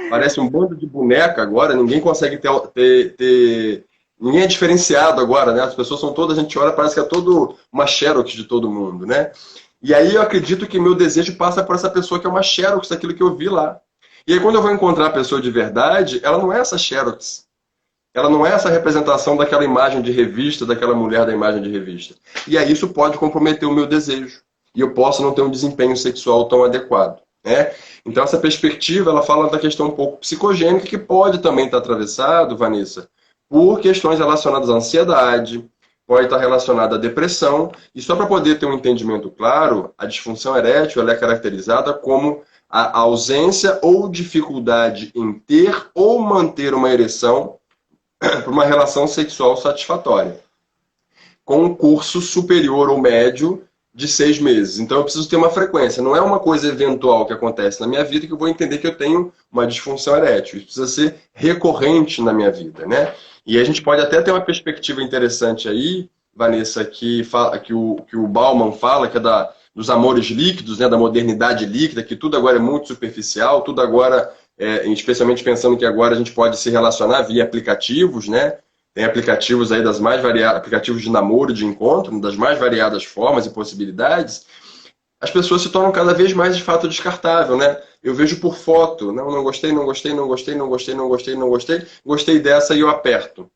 Parece um bando de boneca agora, ninguém consegue ter ninguém é diferenciado agora, né? As pessoas são todas, a gente olha, parece que é todo uma xerox de todo mundo, né? E aí eu acredito que meu desejo passa por essa pessoa que é uma xerox daquilo que eu vi lá. E aí quando eu vou encontrar a pessoa de verdade, ela não é essa xerox. Ela não é essa representação daquela imagem de revista, daquela mulher da imagem de revista. E aí isso pode comprometer o meu desejo. E eu posso não ter um desempenho sexual tão adequado, né? Então essa perspectiva, ela fala da questão um pouco psicogênica, que pode também estar atravessado, Vanessa, por questões relacionadas à ansiedade, pode estar relacionada à depressão. E só para poder ter um entendimento claro, a disfunção erétil ela é caracterizada como a ausência ou dificuldade em ter ou manter uma ereção para uma relação sexual satisfatória, com um curso superior ou médio de 6 meses. Então eu preciso ter uma frequência. Não é uma coisa eventual que acontece na minha vida que eu vou entender que eu tenho uma disfunção erétil. Isso precisa ser recorrente na minha vida, né? E a gente pode até ter uma perspectiva interessante aí, Vanessa, que o Bauman fala, que é dos amores líquidos, né, da modernidade líquida, que tudo agora é muito superficial, tudo agora, especialmente pensando que agora a gente pode se relacionar via aplicativos, né? Tem aplicativos aí das mais variadas, aplicativos de namoro, de encontro, das mais variadas formas e possibilidades. As pessoas se tornam cada vez mais de fato descartável, né? Eu vejo por foto, não gostei, não gostei, não gostei, não gostei, não gostei, não gostei, gostei dessa e eu aperto.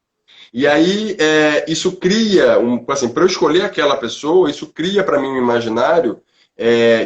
E aí isso cria, assim, para eu escolher aquela pessoa, isso cria para mim um imaginário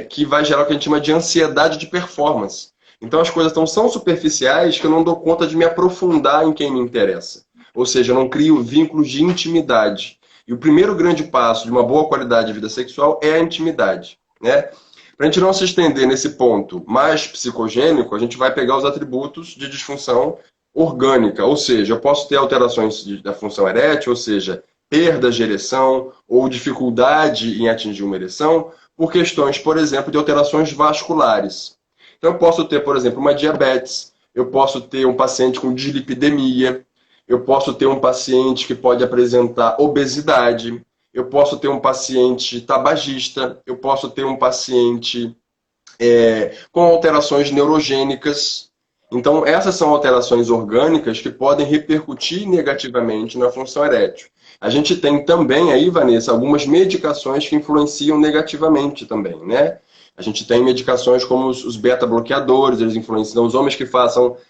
que vai gerar o que a gente chama de ansiedade de performance. Então as coisas estão tão superficiais que eu não dou conta de me aprofundar em quem me interessa. Ou seja, eu não crio vínculos de intimidade. E o primeiro grande passo de uma boa qualidade de vida sexual é a intimidade, né? Para a gente não se estender nesse ponto mais psicogênico, a gente vai pegar os atributos de disfunção orgânica, ou seja, eu posso ter alterações da função erétil, ou seja, perdas de ereção ou dificuldade em atingir uma ereção, por questões, por exemplo, de alterações vasculares. Então, eu posso ter, por exemplo, uma diabetes, eu posso ter um paciente com dislipidemia, eu posso ter um paciente que pode apresentar obesidade, eu posso ter um paciente tabagista, eu posso ter um paciente com alterações neurogênicas. Então, essas são alterações orgânicas que podem repercutir negativamente na função erétil. A gente tem também aí, Vanessa, algumas medicações que influenciam negativamente também, né? A gente tem medicações como os beta-bloqueadores, eles influenciam os homens que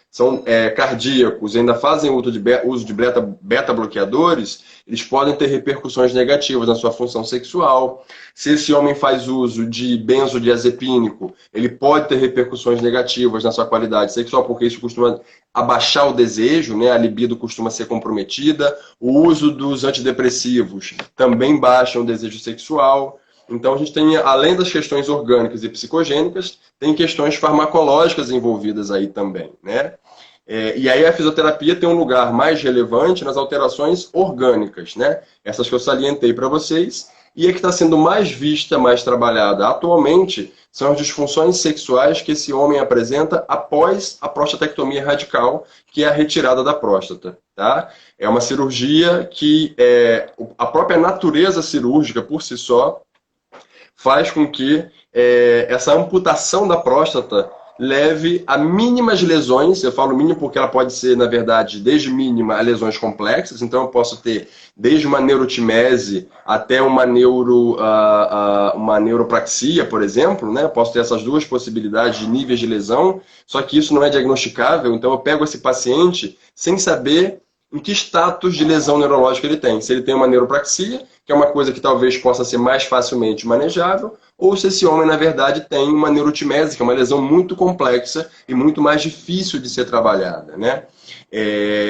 são cardíacos e ainda fazem uso de beta-bloqueadores, eles podem ter repercussões negativas na sua função sexual. Se esse homem faz uso de benzodiazepínico, ele pode ter repercussões negativas na sua qualidade sexual, porque isso costuma abaixar o desejo, né? A libido costuma ser comprometida. O uso dos antidepressivos também baixa o desejo sexual. Então a gente tem, além das questões orgânicas e psicogênicas, tem questões farmacológicas envolvidas aí também, né? E aí a fisioterapia tem um lugar mais relevante nas alterações orgânicas, né? Essas que eu salientei para vocês. E a que está sendo mais vista, mais trabalhada atualmente, são as disfunções sexuais que esse homem apresenta após a prostatectomia radical, que é a retirada da próstata, tá? É uma cirurgia que a própria natureza cirúrgica por si só faz com que essa amputação da próstata leve a mínimas lesões. Eu falo mínimo porque ela pode ser, na verdade, desde mínima a lesões complexas. Então eu posso ter desde uma neurotimese até uma neuropraxia, por exemplo, né? Eu posso ter essas duas possibilidades de níveis de lesão, só que isso não é diagnosticável. Então eu pego esse paciente sem saber em que status de lesão neurológica ele tem. Se ele tem uma neuropraxia, que é uma coisa que talvez possa ser mais facilmente manejável, ou se esse homem, na verdade, tem uma neurotimese, que é uma lesão muito complexa e muito mais difícil de ser trabalhada, né?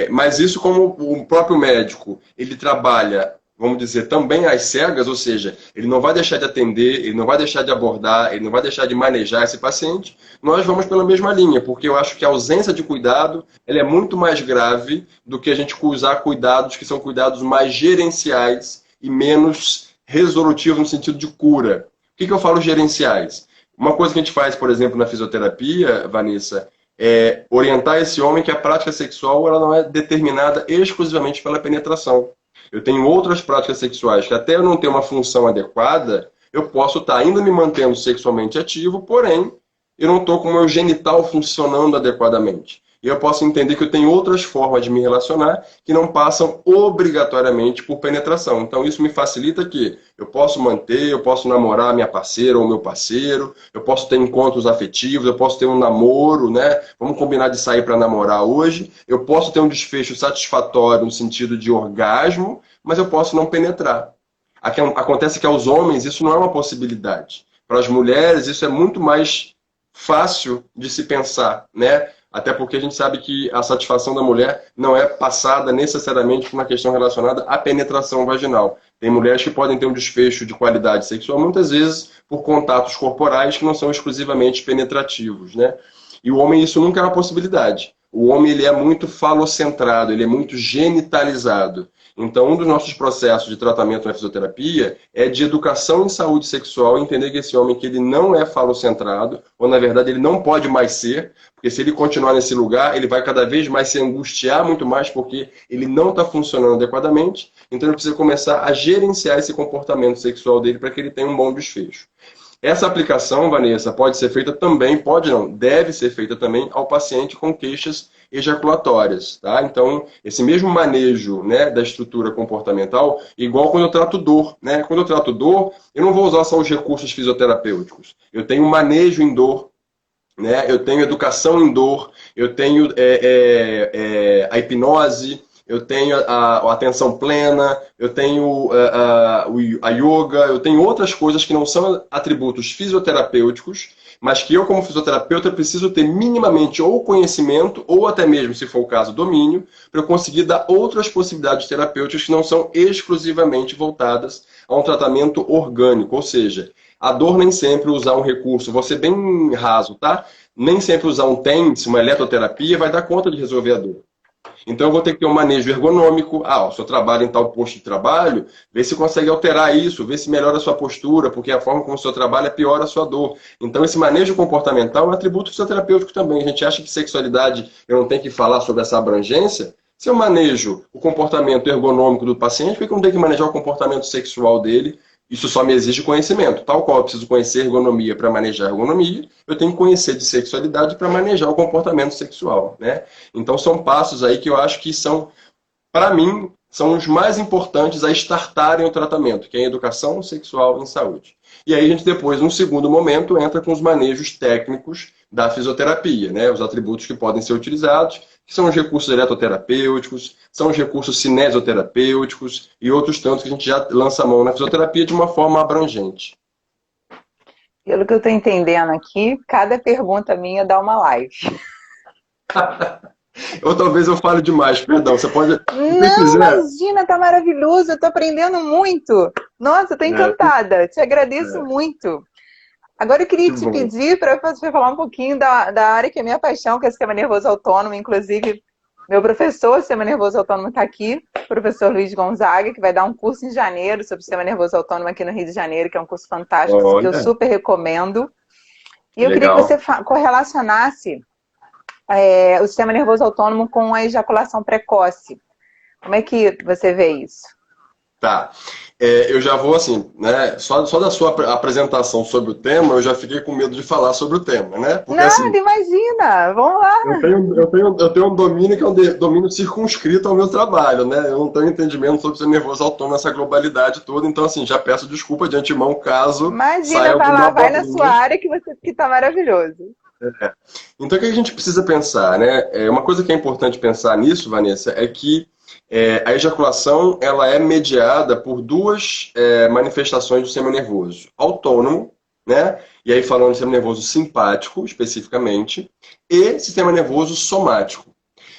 Mas isso, como o próprio médico, ele trabalha, vamos dizer, também às cegas, ou seja, ele não vai deixar de atender, ele não vai deixar de abordar, ele não vai deixar de manejar esse paciente, nós vamos pela mesma linha, porque eu acho que a ausência de cuidado ela é muito mais grave do que a gente usar cuidados que são cuidados mais gerenciais e menos resolutivos no sentido de cura. O que eu falo gerenciais? Uma coisa que a gente faz, por exemplo, na fisioterapia, Vanessa, é orientar esse homem que a prática sexual ela não é determinada exclusivamente pela penetração. Eu tenho outras práticas sexuais que até eu não ter uma função adequada, eu posso estar ainda me mantendo sexualmente ativo, porém, eu não estou com o meu genital funcionando adequadamente. E eu posso entender que eu tenho outras formas de me relacionar que não passam obrigatoriamente por penetração. Então isso me facilita que eu posso manter, eu posso namorar minha parceira ou meu parceiro, eu posso ter encontros afetivos, eu posso ter um namoro, né? Vamos combinar de sair para namorar hoje. Eu posso ter um desfecho satisfatório no sentido de orgasmo, mas eu posso não penetrar. Acontece que aos homens isso não é uma possibilidade. Para as mulheres isso é muito mais fácil de se pensar, né? Até porque a gente sabe que a satisfação da mulher não é passada necessariamente por uma questão relacionada à penetração vaginal. Tem mulheres que podem ter um desfecho de qualidade sexual, muitas vezes por contatos corporais que não são exclusivamente penetrativos, né? E o homem isso nunca é uma possibilidade. o homem ele é muito falocentrado, ele é muito genitalizado. Então, um dos nossos processos de tratamento na fisioterapia é de educação em saúde sexual, entender que esse homem que ele não é falocentrado, ou na verdade ele não pode mais ser, porque se ele continuar nesse lugar, ele vai cada vez mais se angustiar muito mais porque ele não está funcionando adequadamente. Então ele precisa começar a gerenciar esse comportamento sexual dele para que ele tenha um bom desfecho. Essa aplicação, Vanessa, pode ser feita também, pode não, deve ser feita também ao paciente com queixas ejaculatórias, tá? Então, esse mesmo manejo, né, da estrutura comportamental, igual quando eu trato dor, né? Quando eu trato dor, eu não vou usar só os recursos fisioterapêuticos. Eu tenho manejo em dor, né? Eu tenho educação em dor, eu tenho a hipnose, eu tenho a atenção plena, eu tenho a yoga, eu tenho outras coisas que não são atributos fisioterapêuticos, mas que eu, como fisioterapeuta, preciso ter minimamente ou conhecimento, ou até mesmo, se for o caso, domínio, para eu conseguir dar outras possibilidades terapêuticas que não são exclusivamente voltadas a um tratamento orgânico. Ou seja, a dor nem sempre usar um recurso, vou ser bem raso, tá? Nem sempre usar um TENS, uma eletroterapia, vai dar conta de resolver a dor. Então eu vou ter que ter um manejo ergonômico. O senhor trabalha em tal posto de trabalho, vê se consegue alterar isso, vê se melhora a sua postura, porque a forma como o senhor trabalha piora a sua dor. Então esse manejo comportamental é um atributo fisioterapêutico também. A gente acha que sexualidade, eu não tenho que falar sobre essa abrangência. Se eu manejo o comportamento ergonômico do paciente, por que eu não tenho que manejar o comportamento sexual dele? Isso só me exige conhecimento. Tal qual eu preciso conhecer ergonomia para manejar ergonomia, eu tenho que conhecer de sexualidade para manejar o comportamento sexual, né? Então são passos aí que eu acho que são, para mim, são os mais importantes a startarem o tratamento, que é a educação sexual em saúde. E aí a gente depois, num segundo momento, entra com os manejos técnicos da fisioterapia, né? Os atributos que podem ser utilizados, que são os recursos eletroterapêuticos, são os recursos cinesioterapêuticos e outros tantos que a gente já lança a mão na fisioterapia de uma forma abrangente. Pelo que eu estou entendendo aqui, cada pergunta minha dá uma live. Ou talvez eu fale demais, perdão. Você pode. Não, imagina, tá maravilhoso, eu tô aprendendo muito. Nossa, eu tô encantada, te agradeço muito. Agora eu queria te pedir para você falar um pouquinho da área que é minha paixão, que é o sistema nervoso autônomo. Inclusive, meu professor, sistema nervoso autônomo, está aqui, o professor Luiz Gonzaga, que vai dar um curso em janeiro sobre sistema nervoso autônomo aqui no Rio de Janeiro, que é um curso fantástico, que eu super recomendo. E eu queria que você correlacionasse o sistema nervoso autônomo com a ejaculação precoce. Como é que você vê isso? Tá. Eu já vou assim, né? Só da sua apresentação sobre o tema, eu já fiquei com medo de falar sobre o tema, né? Porque, nada, assim, imagina! Vamos lá! Eu tenho um domínio que é um domínio circunscrito ao meu trabalho, né? Eu não tenho entendimento sobre ser nervoso autônomo nessa globalidade toda, então assim, já peço desculpa de antemão caso imagina, vai lá, vai na sua área que tá maravilhoso. Então o que a gente precisa pensar, né? Uma coisa que é importante pensar nisso, Vanessa, é que a ejaculação ela é mediada por duas manifestações do sistema nervoso. Autônomo, né? E aí falando do sistema nervoso simpático, especificamente, e sistema nervoso somático.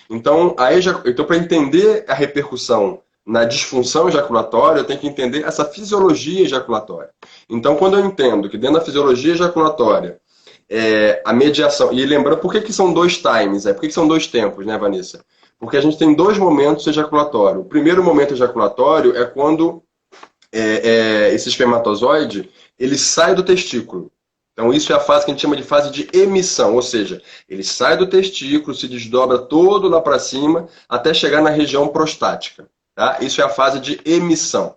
Então, para entender a repercussão na disfunção ejaculatória, eu tenho que entender essa fisiologia ejaculatória. Então, quando eu entendo que dentro da fisiologia ejaculatória, a mediação... E lembrando, por que são dois times? Por que são dois tempos, né, Vanessa? Porque a gente tem dois momentos ejaculatórios. O primeiro momento ejaculatório é quando esse espermatozoide ele sai do testículo. Então isso é a fase que a gente chama de fase de emissão, ou seja, ele sai do testículo, se desdobra todo lá para cima, até chegar na região prostática. Tá? Isso é a fase de emissão.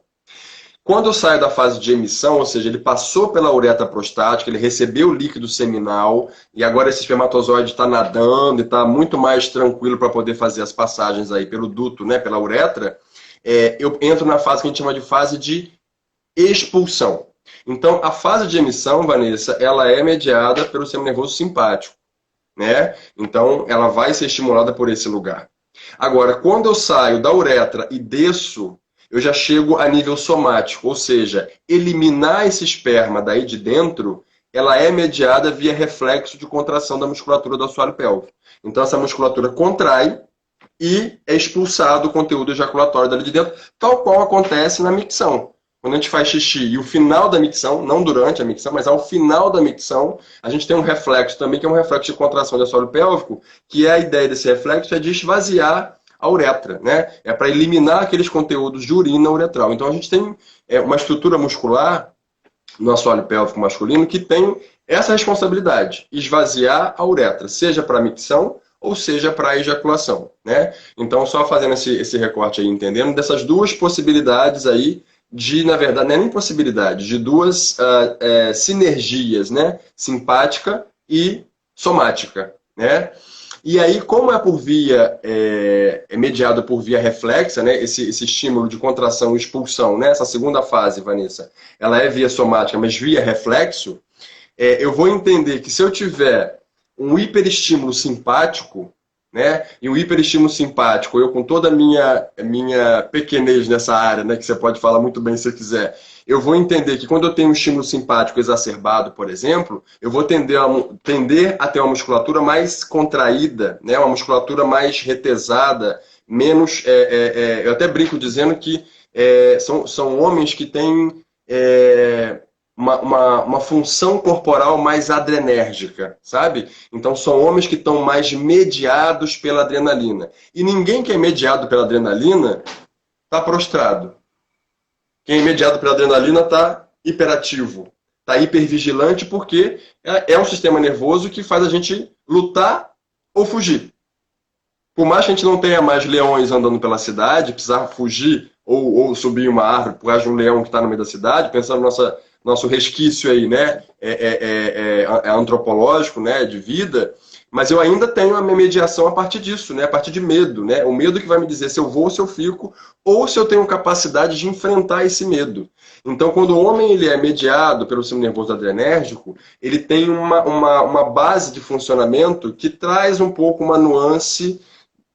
Quando eu saio da fase de emissão, ou seja, ele passou pela uretra prostática, ele recebeu o líquido seminal e agora esse espermatozoide está nadando e está muito mais tranquilo para poder fazer as passagens aí pelo duto, né, pela uretra, eu entro na fase que a gente chama de fase de expulsão. Então, a fase de emissão, Vanessa, ela é mediada pelo sistema nervoso simpático, né? Então, ela vai ser estimulada por esse lugar. Agora, quando eu saio da uretra e desço, eu já chego a nível somático, ou seja, eliminar esse esperma daí de dentro, ela é mediada via reflexo de contração da musculatura do assoalho pélvico. Então essa musculatura contrai e é expulsado o conteúdo ejaculatório dali de dentro, tal qual acontece na micção. quando a gente faz xixi e o final da micção, não durante a micção, mas ao final da micção, a gente tem um reflexo também, que é um reflexo de contração do assoalho pélvico, que é a ideia desse reflexo é de esvaziar a uretra, né? É para eliminar aqueles conteúdos de urina uretral. Então a gente tem uma estrutura muscular no assoalho pélvico masculino que tem essa responsabilidade, esvaziar a uretra, seja para a micção ou seja para a ejaculação, né? Então só fazendo esse recorte aí, entendendo dessas duas possibilidades aí de, na verdade, não é nem possibilidade, de duas sinergias, né? Simpática e somática, né? E aí, como é por via, mediado por via reflexa, né? Esse estímulo de contração e expulsão, né? Essa segunda fase, Vanessa, ela é via somática, mas via reflexo, eu vou entender que se eu tiver um hiperestímulo simpático, né? E o hiperestímulo simpático, eu com toda a minha pequenez nessa área, né? Que você pode falar muito bem se você quiser, eu vou entender que quando eu tenho um estímulo simpático exacerbado, por exemplo, eu vou tender a ter uma musculatura mais contraída, né? Uma musculatura mais retesada, menos... eu até brinco dizendo que são homens que têm uma função corporal mais adrenérgica, sabe? Então são homens que estão mais mediados pela adrenalina. E ninguém que é mediado pela adrenalina está prostrado. Quem é mediado pela adrenalina está hiperativo, está hipervigilante, porque é um sistema nervoso que faz a gente lutar ou fugir. Por mais que a gente não tenha mais leões andando pela cidade, precisar fugir ou subir uma árvore por causa de um leão que está no meio da cidade, pensando no nosso resquício aí, né, antropológico, né, de vida, mas eu ainda tenho a minha mediação a partir disso, né? A partir de medo, né? O medo que vai me dizer se eu vou ou se eu fico, ou se eu tenho capacidade de enfrentar esse medo. Então, quando o homem ele é mediado pelo sistema nervoso adrenérgico, ele tem uma base de funcionamento que traz um pouco uma nuance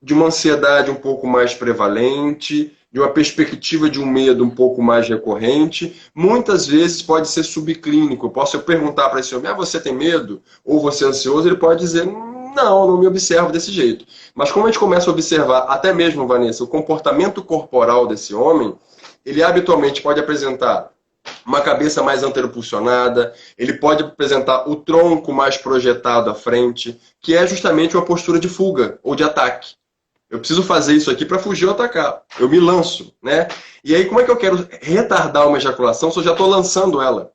de uma ansiedade um pouco mais prevalente, de uma perspectiva de um medo um pouco mais recorrente. Muitas vezes pode ser subclínico. Posso perguntar para esse homem, você tem medo? Ou você é ansioso? Ele pode dizer, não me observo desse jeito. Mas como a gente começa a observar, até mesmo, Vanessa, o comportamento corporal desse homem, ele habitualmente pode apresentar uma cabeça mais anteropulsionada, ele pode apresentar o tronco mais projetado à frente, que é justamente uma postura de fuga ou de ataque. Eu preciso fazer isso aqui para fugir ou atacar. Eu me lanço, né? E aí, como é que eu quero retardar uma ejaculação se eu já estou lançando ela?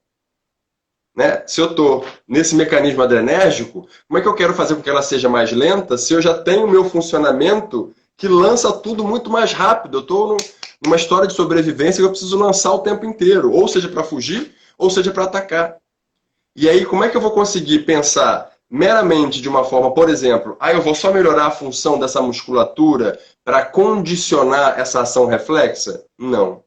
Né? Se eu estou nesse mecanismo adrenérgico, como é que eu quero fazer com que ela seja mais lenta se eu já tenho o meu funcionamento que lança tudo muito mais rápido? Eu estou numa história de sobrevivência que eu preciso lançar o tempo inteiro, ou seja para fugir, ou seja para atacar. E aí, como é que eu vou conseguir pensar meramente de uma forma, por exemplo, eu vou só melhorar a função dessa musculatura para condicionar essa ação reflexa? Não.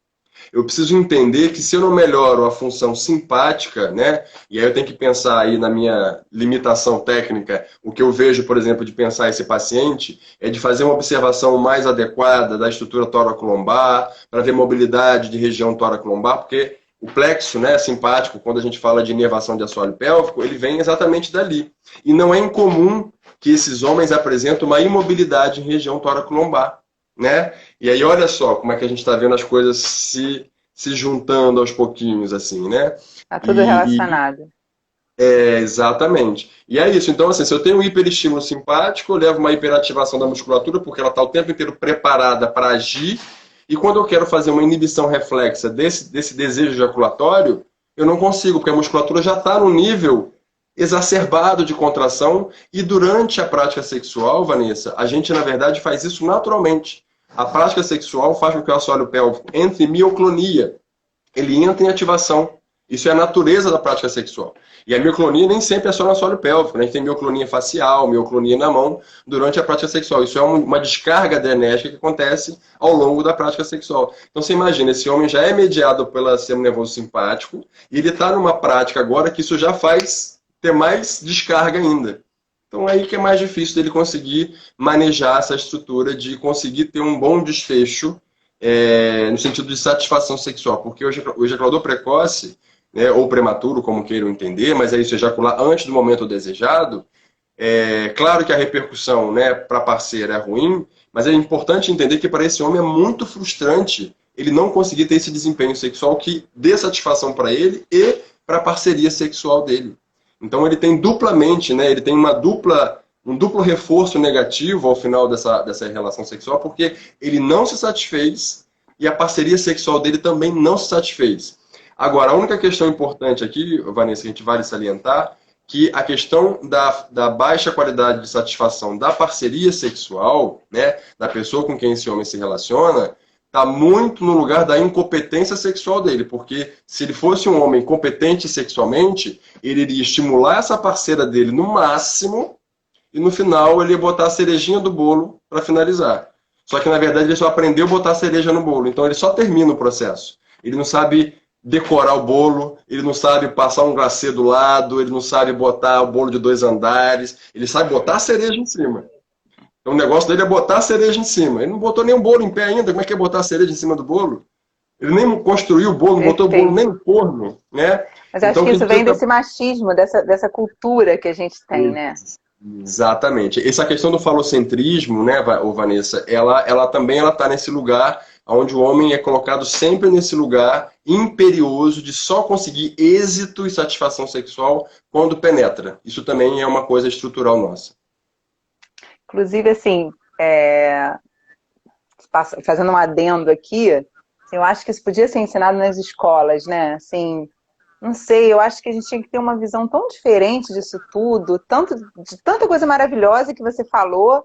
Eu preciso entender que se eu não melhoro a função simpática, né? E aí eu tenho que pensar aí na minha limitação técnica, o que eu vejo, por exemplo, de pensar esse paciente, é de fazer uma observação mais adequada da estrutura tóraco-lombar, para ver mobilidade de região tóraco-lombar, porque o plexo, né, simpático, quando a gente fala de inervação de assoalho pélvico, ele vem exatamente dali. E não é incomum que esses homens apresentem uma imobilidade em região tóraco-lombar, né? E aí olha só como é que a gente está vendo as coisas se juntando aos pouquinhos, assim, né? Tá tudo relacionado. Exatamente. E é isso. Então, assim, se eu tenho um hiperestímulo simpático, eu levo uma hiperativação da musculatura, porque ela está o tempo inteiro preparada para agir. E quando eu quero fazer uma inibição reflexa desse desejo ejaculatório, eu não consigo, porque a musculatura já está no nível exacerbado de contração. E durante a prática sexual, Vanessa, a gente, na verdade, faz isso naturalmente. A prática sexual faz com que o assoalho pélvico entre em mioclonia. Ele entra em ativação. Isso é a natureza da prática sexual. E a mioclonia nem sempre é só no assoalho pélvico, né? A gente tem mioclonia facial, mioclonia na mão durante a prática sexual. Isso é uma descarga adrenérgica que acontece ao longo da prática sexual. Então você imagina, esse homem já é mediado pelo sistema nervoso simpático e ele está numa prática agora que isso já faz ter mais descarga ainda. Então aí que é mais difícil dele conseguir manejar essa estrutura de conseguir ter um bom desfecho no sentido de satisfação sexual. Porque o ejaculador precoce, né, ou prematuro, como queiram entender, mas é isso, ejacular antes do momento desejado, claro que a repercussão, né, para a parceira é ruim, mas é importante entender que para esse homem é muito frustrante ele não conseguir ter esse desempenho sexual que dê satisfação para ele e para a parceria sexual dele. Então ele tem duplamente, né, ele tem um duplo reforço negativo ao final dessa relação sexual, porque ele não se satisfez e a parceria sexual dele também não se satisfez. Agora, a única questão importante aqui, Vanessa, que a gente vale salientar, que a questão da baixa qualidade de satisfação da parceria sexual, né, da pessoa com quem esse homem se relaciona, está muito no lugar da incompetência sexual dele, porque se ele fosse um homem competente sexualmente, ele iria estimular essa parceira dele no máximo e no final ele ia botar a cerejinha do bolo para finalizar. Só que na verdade ele só aprendeu a botar a cereja no bolo, então ele só termina o processo. Ele não sabe decorar o bolo, ele não sabe passar um glacê do lado, ele não sabe botar o bolo de 2 andares, ele sabe botar a cereja em cima. Então o negócio dele é botar a cereja em cima. Ele não botou nem um bolo em pé ainda, como é que é botar a cereja em cima do bolo? Ele nem construiu o bolo, não botou o bolo nem no forno, né? Mas acho então, que isso vem desse machismo, dessa cultura que a gente tem, né? Exatamente. Essa questão do falocentrismo, né, Vanessa, ela também está nesse lugar onde o homem é colocado sempre nesse lugar imperioso de só conseguir êxito e satisfação sexual quando penetra. Isso também é uma coisa estrutural nossa. Inclusive, assim, fazendo um adendo aqui, assim, eu acho que isso podia ser ensinado nas escolas, né? Assim, não sei, eu acho que a gente tinha que ter uma visão tão diferente disso tudo, de tanta coisa maravilhosa que você falou,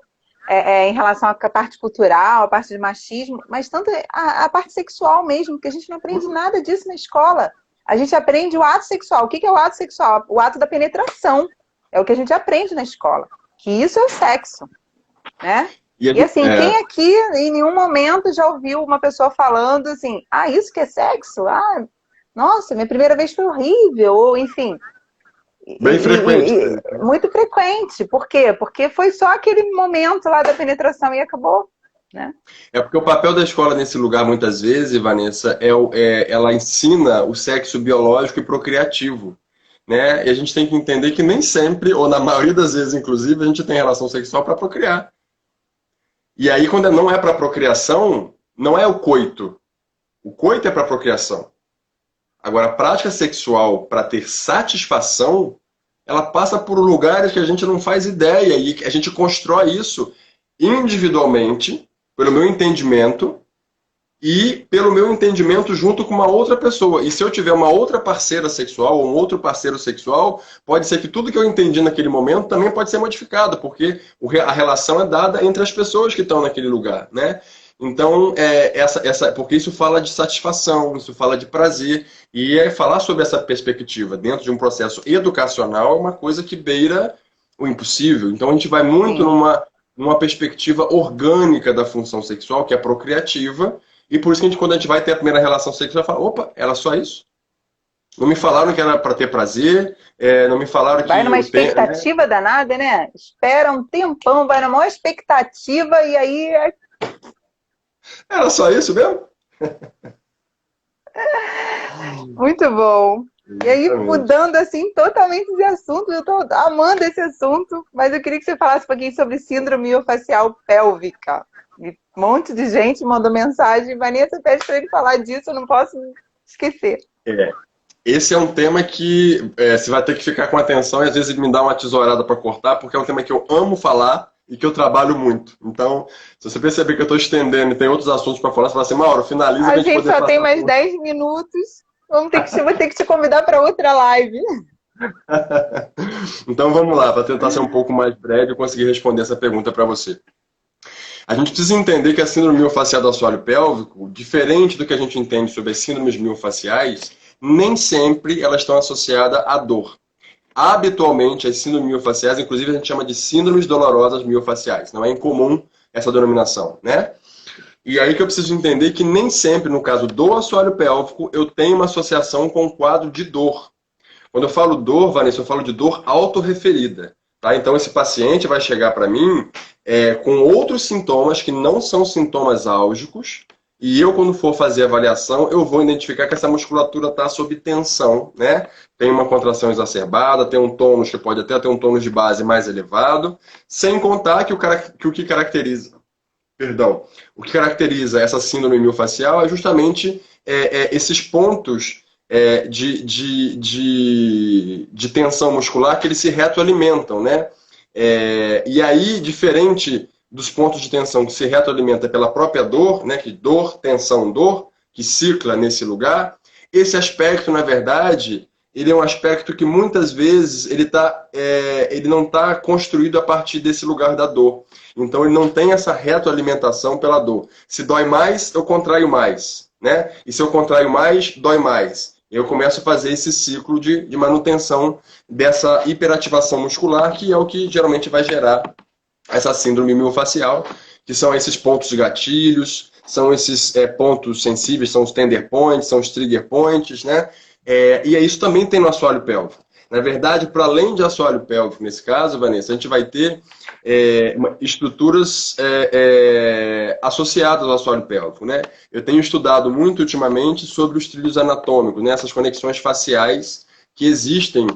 em relação à parte cultural, à parte de machismo, mas tanto a parte sexual mesmo, porque a gente não aprende nada disso na escola. A gente aprende o ato sexual. O que é o ato sexual? O ato da penetração. É o que a gente aprende na escola. Que isso é o sexo, né? E assim, quem aqui em nenhum momento já ouviu uma pessoa falando assim, isso que é sexo? Nossa, minha primeira vez foi horrível, ou enfim. Bem frequente. Muito frequente. Por quê? Porque foi só aquele momento lá da penetração e acabou. Né? É porque o papel da escola nesse lugar, muitas vezes, Vanessa, ela ensina o sexo biológico e procriativo. Né? E a gente tem que entender que nem sempre, ou na maioria das vezes, inclusive, a gente tem relação sexual para procriar. E aí, quando não é para procriação, não é o coito. O coito é para procriação. Agora, a prática sexual para ter satisfação, ela passa por lugares que a gente não faz ideia e a gente constrói isso individualmente, pelo meu entendimento e pelo meu entendimento junto com uma outra pessoa. E se eu tiver uma outra parceira sexual ou um outro parceiro sexual, pode ser que tudo que eu entendi naquele momento também pode ser modificado, porque a relação é dada entre as pessoas que estão naquele lugar, né? Então, porque isso fala de satisfação, isso fala de prazer, e falar sobre essa perspectiva dentro de um processo educacional é uma coisa que beira o impossível. Então, a gente vai muito numa perspectiva orgânica da função sexual, que é procriativa, e por isso que quando a gente vai ter a primeira relação sexual, fala, opa, era só isso? Não me falaram que era para ter prazer, não me falaram que... Vai numa expectativa danada, né? Espera um tempão, vai na maior expectativa, e aí... Era só isso mesmo? Muito bom. E aí, mudando assim totalmente de assunto, eu tô amando esse assunto, mas eu queria que você falasse um pouquinho sobre síndrome miofascial pélvica. Um monte de gente mandou mensagem, Vanessa pede para ele falar disso, eu não posso esquecer. Esse é um tema que você vai ter que ficar com atenção e às vezes me dá uma tesourada para cortar, porque é um tema que eu amo falar e que eu trabalho muito. Então, se você perceber que eu estou estendendo e tem outros assuntos para falar, você fala assim, Mauro, finaliza. A gente só tem mais 10 minutos. Vou ter que te convidar para outra live. Então vamos lá, para tentar ser um pouco mais breve e conseguir responder essa pergunta para você. A gente precisa entender que a síndrome miofascial do assoalho pélvico, diferente do que a gente entende sobre as síndromes miofaciais, nem sempre elas estão associadas à dor. Habitualmente, as síndromes miofaciais, inclusive a gente chama de síndromes dolorosas miofaciais. Não é incomum essa denominação, né? E aí que eu preciso entender que nem sempre, no caso do assoalho pélvico, eu tenho uma associação com um quadro de dor. Quando eu falo dor, Vanessa, eu falo de dor autorreferida. Tá? Então, esse paciente vai chegar para mim com outros sintomas que não são sintomas álgicos, e eu, quando for fazer a avaliação, eu vou identificar que essa musculatura está sob tensão, né? Tem uma contração exacerbada, tem um tônus que pode até ter um tônus de base mais elevado, sem contar que o que caracteriza Perdão. O que caracteriza essa síndrome miofascial é justamente esses pontos de tensão muscular que eles se retroalimentam, né? E aí, diferente dos pontos de tensão que se retroalimenta pela própria dor, né? Que dor, tensão, dor, que cicla nesse lugar, esse aspecto, na verdade, ele é um aspecto que muitas vezes ele não está construído a partir desse lugar da dor. Então ele não tem essa retroalimentação pela dor. Se dói mais, eu contraio mais, né? E se eu contraio mais, dói mais. Eu começo a fazer esse ciclo de manutenção dessa hiperativação muscular, que é o que geralmente vai gerar essa síndrome miofascial, que são esses pontos de gatilhos, são esses pontos sensíveis, são os tender points, são os trigger points, né? E isso também tem no assoalho pélvico. Na verdade, para além de assoalho pélvico, nesse caso, Vanessa, a gente vai ter estruturas associadas ao assoalho pélvico, né? Eu tenho estudado muito ultimamente sobre os trilhos anatômicos, né? Essas conexões faciais que existem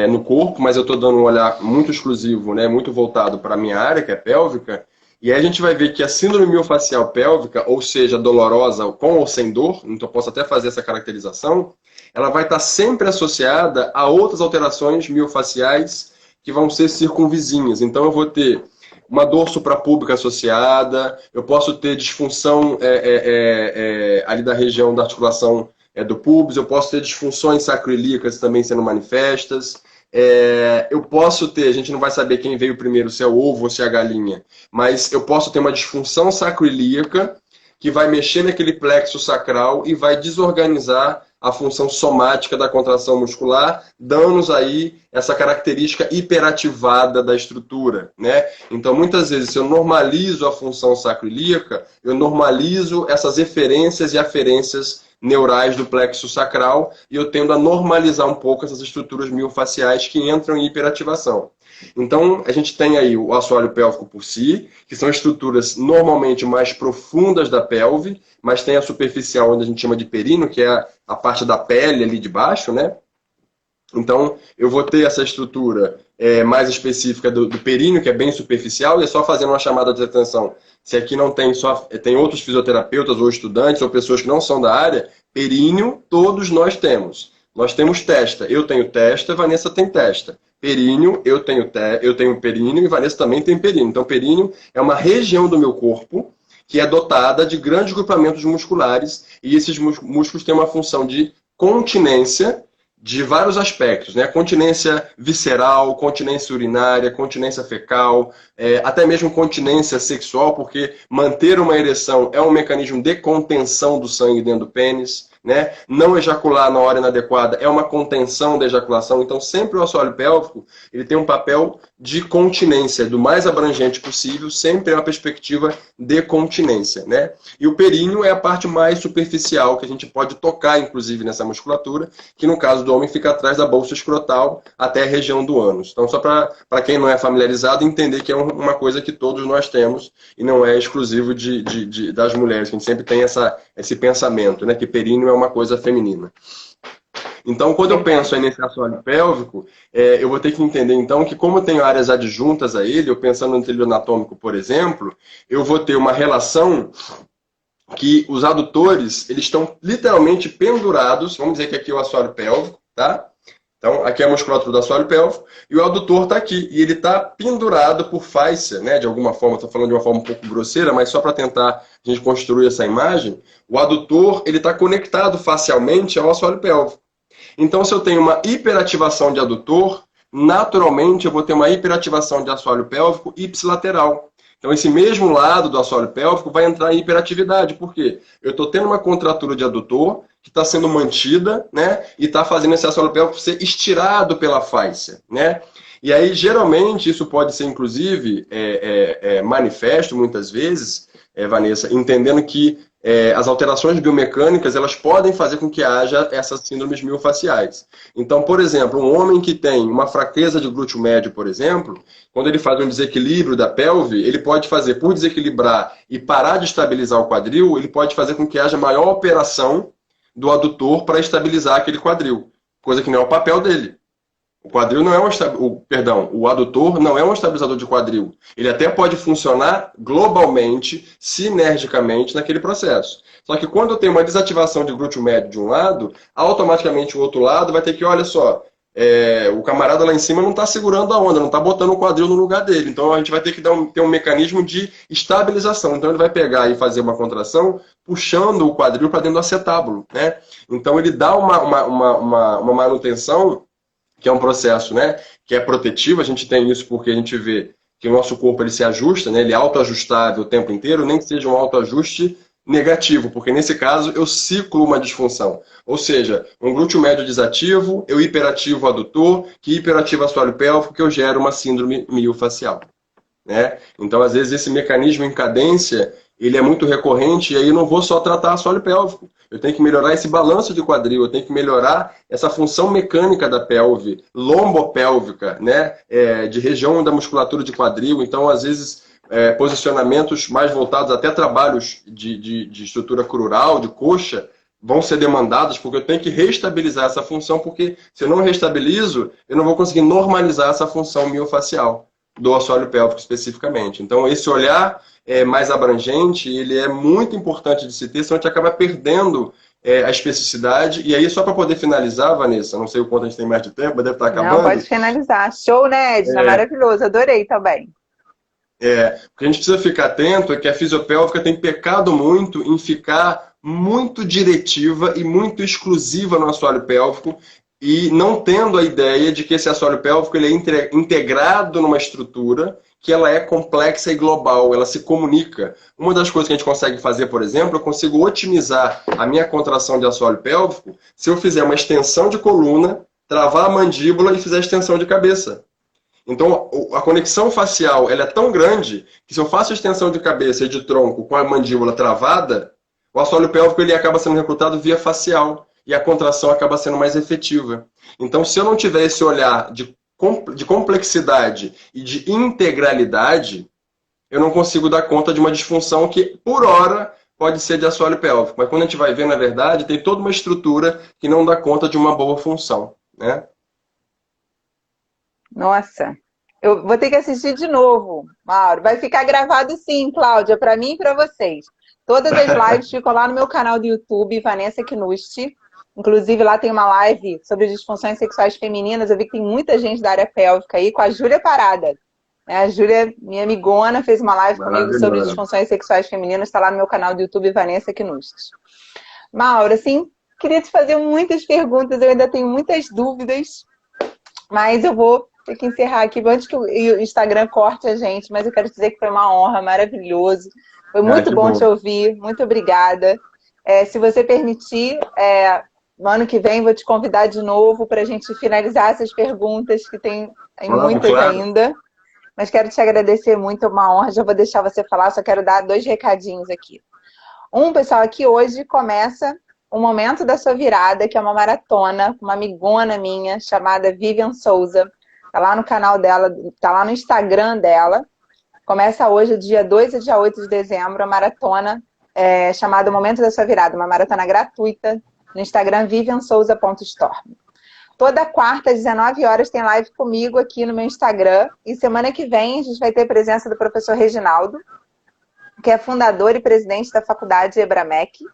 no corpo, mas eu estou dando um olhar muito exclusivo, né? Muito voltado para a minha área, que é pélvica. E aí a gente vai ver que a síndrome miofascial pélvica, ou seja, dolorosa com ou sem dor, então eu posso até fazer essa caracterização, ela vai estar sempre associada a outras alterações miofaciais que vão ser circunvizinhas. Então eu vou ter uma dor suprapúbica associada, eu posso ter disfunção ali da região da articulação do pubis, eu posso ter disfunções sacroiliacas também sendo manifestas. Eu posso ter, a gente não vai saber quem veio primeiro, se é o ovo ou se é a galinha, mas eu posso ter uma disfunção sacroiliaca que vai mexer naquele plexo sacral e vai desorganizar a função somática da contração muscular, dando-nos aí essa característica hiperativada da estrutura, né? Então, muitas vezes, se eu normalizo a função sacroiliaca, eu normalizo essas eferências e aferências neurais do plexo sacral e eu tendo a normalizar um pouco essas estruturas miofaciais que entram em hiperativação. Então, a gente tem aí o assoalho pélvico por si, que são estruturas normalmente mais profundas da pelve, mas tem a superficial, onde a gente chama de períneo, que é a parte da pele ali de baixo, né? Então, eu vou ter essa estrutura mais específica do períneo, que é bem superficial, e é só fazendo uma chamada de atenção. Se aqui não tem tem outros fisioterapeutas ou estudantes ou pessoas que não são da área, períneo todos nós temos. Nós temos testa. Eu tenho testa, Vanessa tem testa. Períneo, eu tenho períneo e Vanessa também tem períneo. Então, períneo é uma região do meu corpo que é dotada de grandes grupamentos musculares e esses músculos têm uma função de continência de vários aspectos, né? Continência visceral, continência urinária, continência fecal, até mesmo continência sexual, porque manter uma ereção é um mecanismo de contenção do sangue dentro do pênis, né? Não ejacular na hora inadequada é uma contenção da ejaculação. Então, sempre o assoalho pélvico ele tem um papel de continência, do mais abrangente possível, sempre é uma perspectiva de continência, né? E o períneo é a parte mais superficial que a gente pode tocar, inclusive, nessa musculatura, que no caso do homem fica atrás da bolsa escrotal até a região do ânus. Então, só para quem não é familiarizado, entender que é uma coisa que todos nós temos e não é exclusivo das mulheres, que a gente sempre tem esse pensamento, né? Que períneo é uma coisa feminina. Então, quando eu penso aí nesse assoalho pélvico, eu vou ter que entender, então, que como eu tenho áreas adjuntas a ele, eu pensando no trilho anatômico, por exemplo, eu vou ter uma relação que os adutores, eles estão literalmente pendurados, vamos dizer que aqui é o assoalho pélvico, tá? Então, aqui é a musculatura do assoalho pélvico, e o adutor está aqui, e ele está pendurado por fáscia, né? De alguma forma, estou falando de uma forma um pouco grosseira, mas só para tentar a gente construir essa imagem, o adutor, ele está conectado facialmente ao assoalho pélvico. Então, se eu tenho uma hiperativação de adutor, naturalmente eu vou ter uma hiperativação de assoalho pélvico ipsilateral. Então, esse mesmo lado do assoalho pélvico vai entrar em hiperatividade. Por quê? Eu estou tendo uma contratura de adutor que está sendo mantida, né? E está fazendo esse assoalho pélvico ser estirado pela fáscia, né? E aí, geralmente, isso pode ser, inclusive, manifesto, muitas vezes, Vanessa, entendendo que as alterações biomecânicas elas podem fazer com que haja essas síndromes miofaciais. Então, por exemplo, um homem que tem uma fraqueza de glúteo médio, por exemplo, quando ele faz um desequilíbrio da pelve, ele pode fazer, por desequilibrar e parar de estabilizar o quadril, ele pode fazer com que haja maior operação do adutor para estabilizar aquele quadril, coisa que não é o papel dele. O quadril não é perdão, o adutor não é um estabilizador de quadril. Ele até pode funcionar globalmente, sinergicamente naquele processo. Só que quando eu tenho uma desativação de glúteo médio de um lado, automaticamente o outro lado vai ter que, olha só, o camarada lá em cima não está segurando a onda, não está botando o quadril no lugar dele. Então a gente vai ter que ter um mecanismo de estabilização. Então ele vai pegar e fazer uma contração puxando o quadril para dentro do acetábulo, né? Então ele dá uma manutenção, que é um processo, né, que é protetivo. A gente tem isso porque a gente vê que o nosso corpo ele se ajusta, né, ele é autoajustável o tempo inteiro, nem que seja um autoajuste negativo, porque nesse caso eu ciclo uma disfunção. Ou seja, um glúteo médio desativo, eu hiperativo o adutor, que hiperativa o assoalho pélvico, que eu gero uma síndrome miofascial, né? Então, às vezes, esse mecanismo em cadência, ele é muito recorrente, e aí eu não vou só tratar assoalho pélvico. Eu tenho que melhorar esse balanço de quadril, eu tenho que melhorar essa função mecânica da pelve, lombopélvica, né? De região da musculatura de quadril. Então, às vezes, posicionamentos mais voltados até trabalhos de estrutura crural, de coxa, vão ser demandados, porque eu tenho que reestabilizar essa função, porque se eu não reestabilizo, eu não vou conseguir normalizar essa função miofacial do assoalho pélvico especificamente. Então, esse olhar mais abrangente, ele é muito importante de se ter, senão a gente acaba perdendo a especificidade. E aí, só para poder finalizar, Vanessa, não sei o quanto a gente tem mais de tempo, mas deve estar acabando. Não, pode finalizar. Show, né, Edna? Maravilhoso, adorei também. O que a gente precisa ficar atento é que a fisiopélvica tem pecado muito em ficar muito diretiva e muito exclusiva no assoalho pélvico, e não tendo a ideia de que esse assoalho pélvico ele é integrado numa estrutura que ela é complexa e global, ela se comunica. Uma das coisas que a gente consegue fazer, por exemplo, eu consigo otimizar a minha contração de assoalho pélvico se eu fizer uma extensão de coluna, travar a mandíbula e fizer a extensão de cabeça. Então, a conexão facial ela é tão grande que se eu faço extensão de cabeça e de tronco com a mandíbula travada, o assoalho pélvico ele acaba sendo recrutado via facial e a contração acaba sendo mais efetiva. Então, se eu não tiver esse olhar de complexidade e de integralidade, eu não consigo dar conta de uma disfunção que, por hora, pode ser de assoalho pélvico. Mas quando a gente vai ver, na verdade, tem toda uma estrutura que não dá conta de uma boa função, né? Nossa, eu vou ter que assistir de novo, Mauro. Vai ficar gravado sim, Cláudia, para mim e para vocês. Todas as lives ficam lá no meu canal do YouTube, Vanessa Knusti. Inclusive, lá tem uma live sobre disfunções sexuais femininas. Eu vi que tem muita gente da área pélvica aí, com a Júlia Parada. A Júlia, minha amigona, fez uma live comigo sobre disfunções sexuais femininas. Está lá no meu canal do YouTube, Vanessa Knusti. Mauro, assim, queria te fazer muitas perguntas. Eu ainda tenho muitas dúvidas, mas eu vou ter que encerrar aqui antes que o Instagram corte a gente, mas eu quero dizer que foi uma honra, maravilhoso. Foi muito bom te ouvir, muito obrigada. Se você permitir, no ano que vem vou te convidar de novo para a gente finalizar essas perguntas, que tem muitas ainda. Mas quero te agradecer muito, é uma honra. Já vou deixar você falar, só quero dar 2 recadinhos aqui. Pessoal, aqui hoje começa o momento da sua virada, que é uma maratona, uma amigona minha, chamada Vivian Souza. Tá lá no canal dela, tá lá no Instagram dela. Começa hoje, dia 2 e dia 8 de dezembro, a maratona chamada Momento da Sua Virada, uma maratona gratuita no Instagram viviansouza.storm. Toda quarta, às 19 horas, tem live comigo aqui no meu Instagram. E semana que vem a gente vai ter a presença do professor Reginaldo, que é fundador e presidente da Faculdade Ebramec,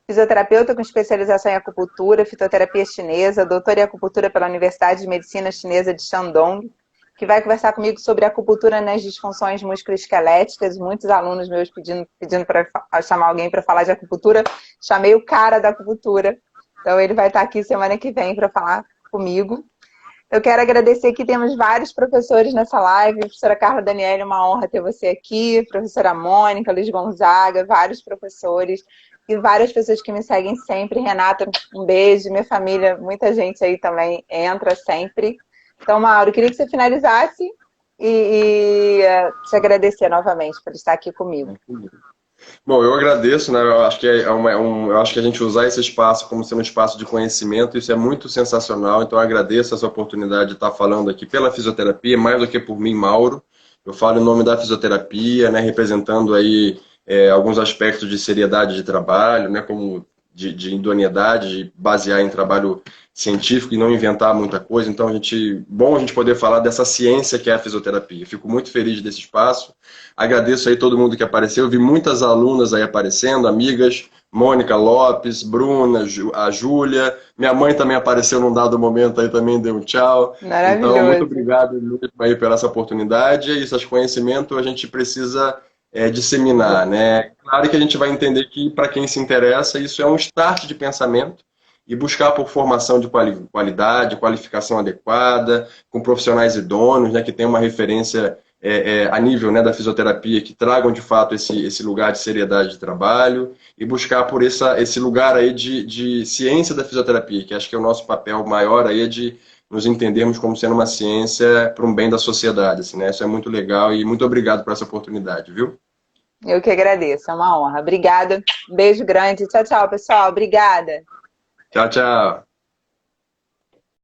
fisioterapeuta com especialização em acupuntura, fitoterapia chinesa, doutor em acupuntura pela Universidade de Medicina Chinesa de Shandong, que vai conversar comigo sobre acupuntura nas disfunções musculoesqueléticas. Muitos alunos meus pedindo para chamar alguém para falar de acupuntura. Chamei o cara da acupuntura. Então ele vai estar aqui semana que vem para falar comigo. Eu quero agradecer que temos vários professores nessa live. Professora Carla Daniele, uma honra ter você aqui. Professora Mônica, Luiz Gonzaga, vários professores. E várias pessoas que me seguem sempre. Renata, um beijo. Minha família, muita gente aí também entra sempre. Então, Mauro, queria que você finalizasse e te agradecer novamente por estar aqui comigo. Bom, eu agradeço, né? Eu acho que eu acho que a gente usar esse espaço como sendo um espaço de conhecimento, isso é muito sensacional. Então, eu agradeço essa oportunidade de estar falando aqui pela fisioterapia, mais do que por mim, Mauro. Eu falo em nome da fisioterapia, né? Representando aí alguns aspectos de seriedade de trabalho, né? Como de idoneidade, de basear em trabalho científico e não inventar muita coisa. Então, bom a gente poder falar dessa ciência que é a fisioterapia. Fico muito feliz desse espaço. Agradeço aí todo mundo que apareceu. Eu vi muitas alunas aí aparecendo, amigas, Mônica Lopes, Bruna, a Júlia. Minha mãe também apareceu num dado momento aí, também deu um tchau. Então, muito Maravilhoso. obrigado mesmo aí por essa oportunidade. É isso, esse conhecimento a gente precisa disseminar, né? Claro que a gente vai entender que, para quem se interessa, isso é um start de pensamento e buscar por formação de qualidade, qualificação adequada, com profissionais idôneos, né, que tenham uma referência a nível, né, da fisioterapia, que tragam de fato esse lugar de seriedade de trabalho e buscar por esse lugar aí de ciência da fisioterapia, que acho que é o nosso papel maior aí, é de nos entendermos como sendo uma ciência para um bem da sociedade, assim, né? Isso é muito legal e muito obrigado por essa oportunidade, viu? Eu que agradeço, é uma honra. Obrigada. Beijo grande. Tchau, tchau, pessoal. Obrigada. Tchau, tchau.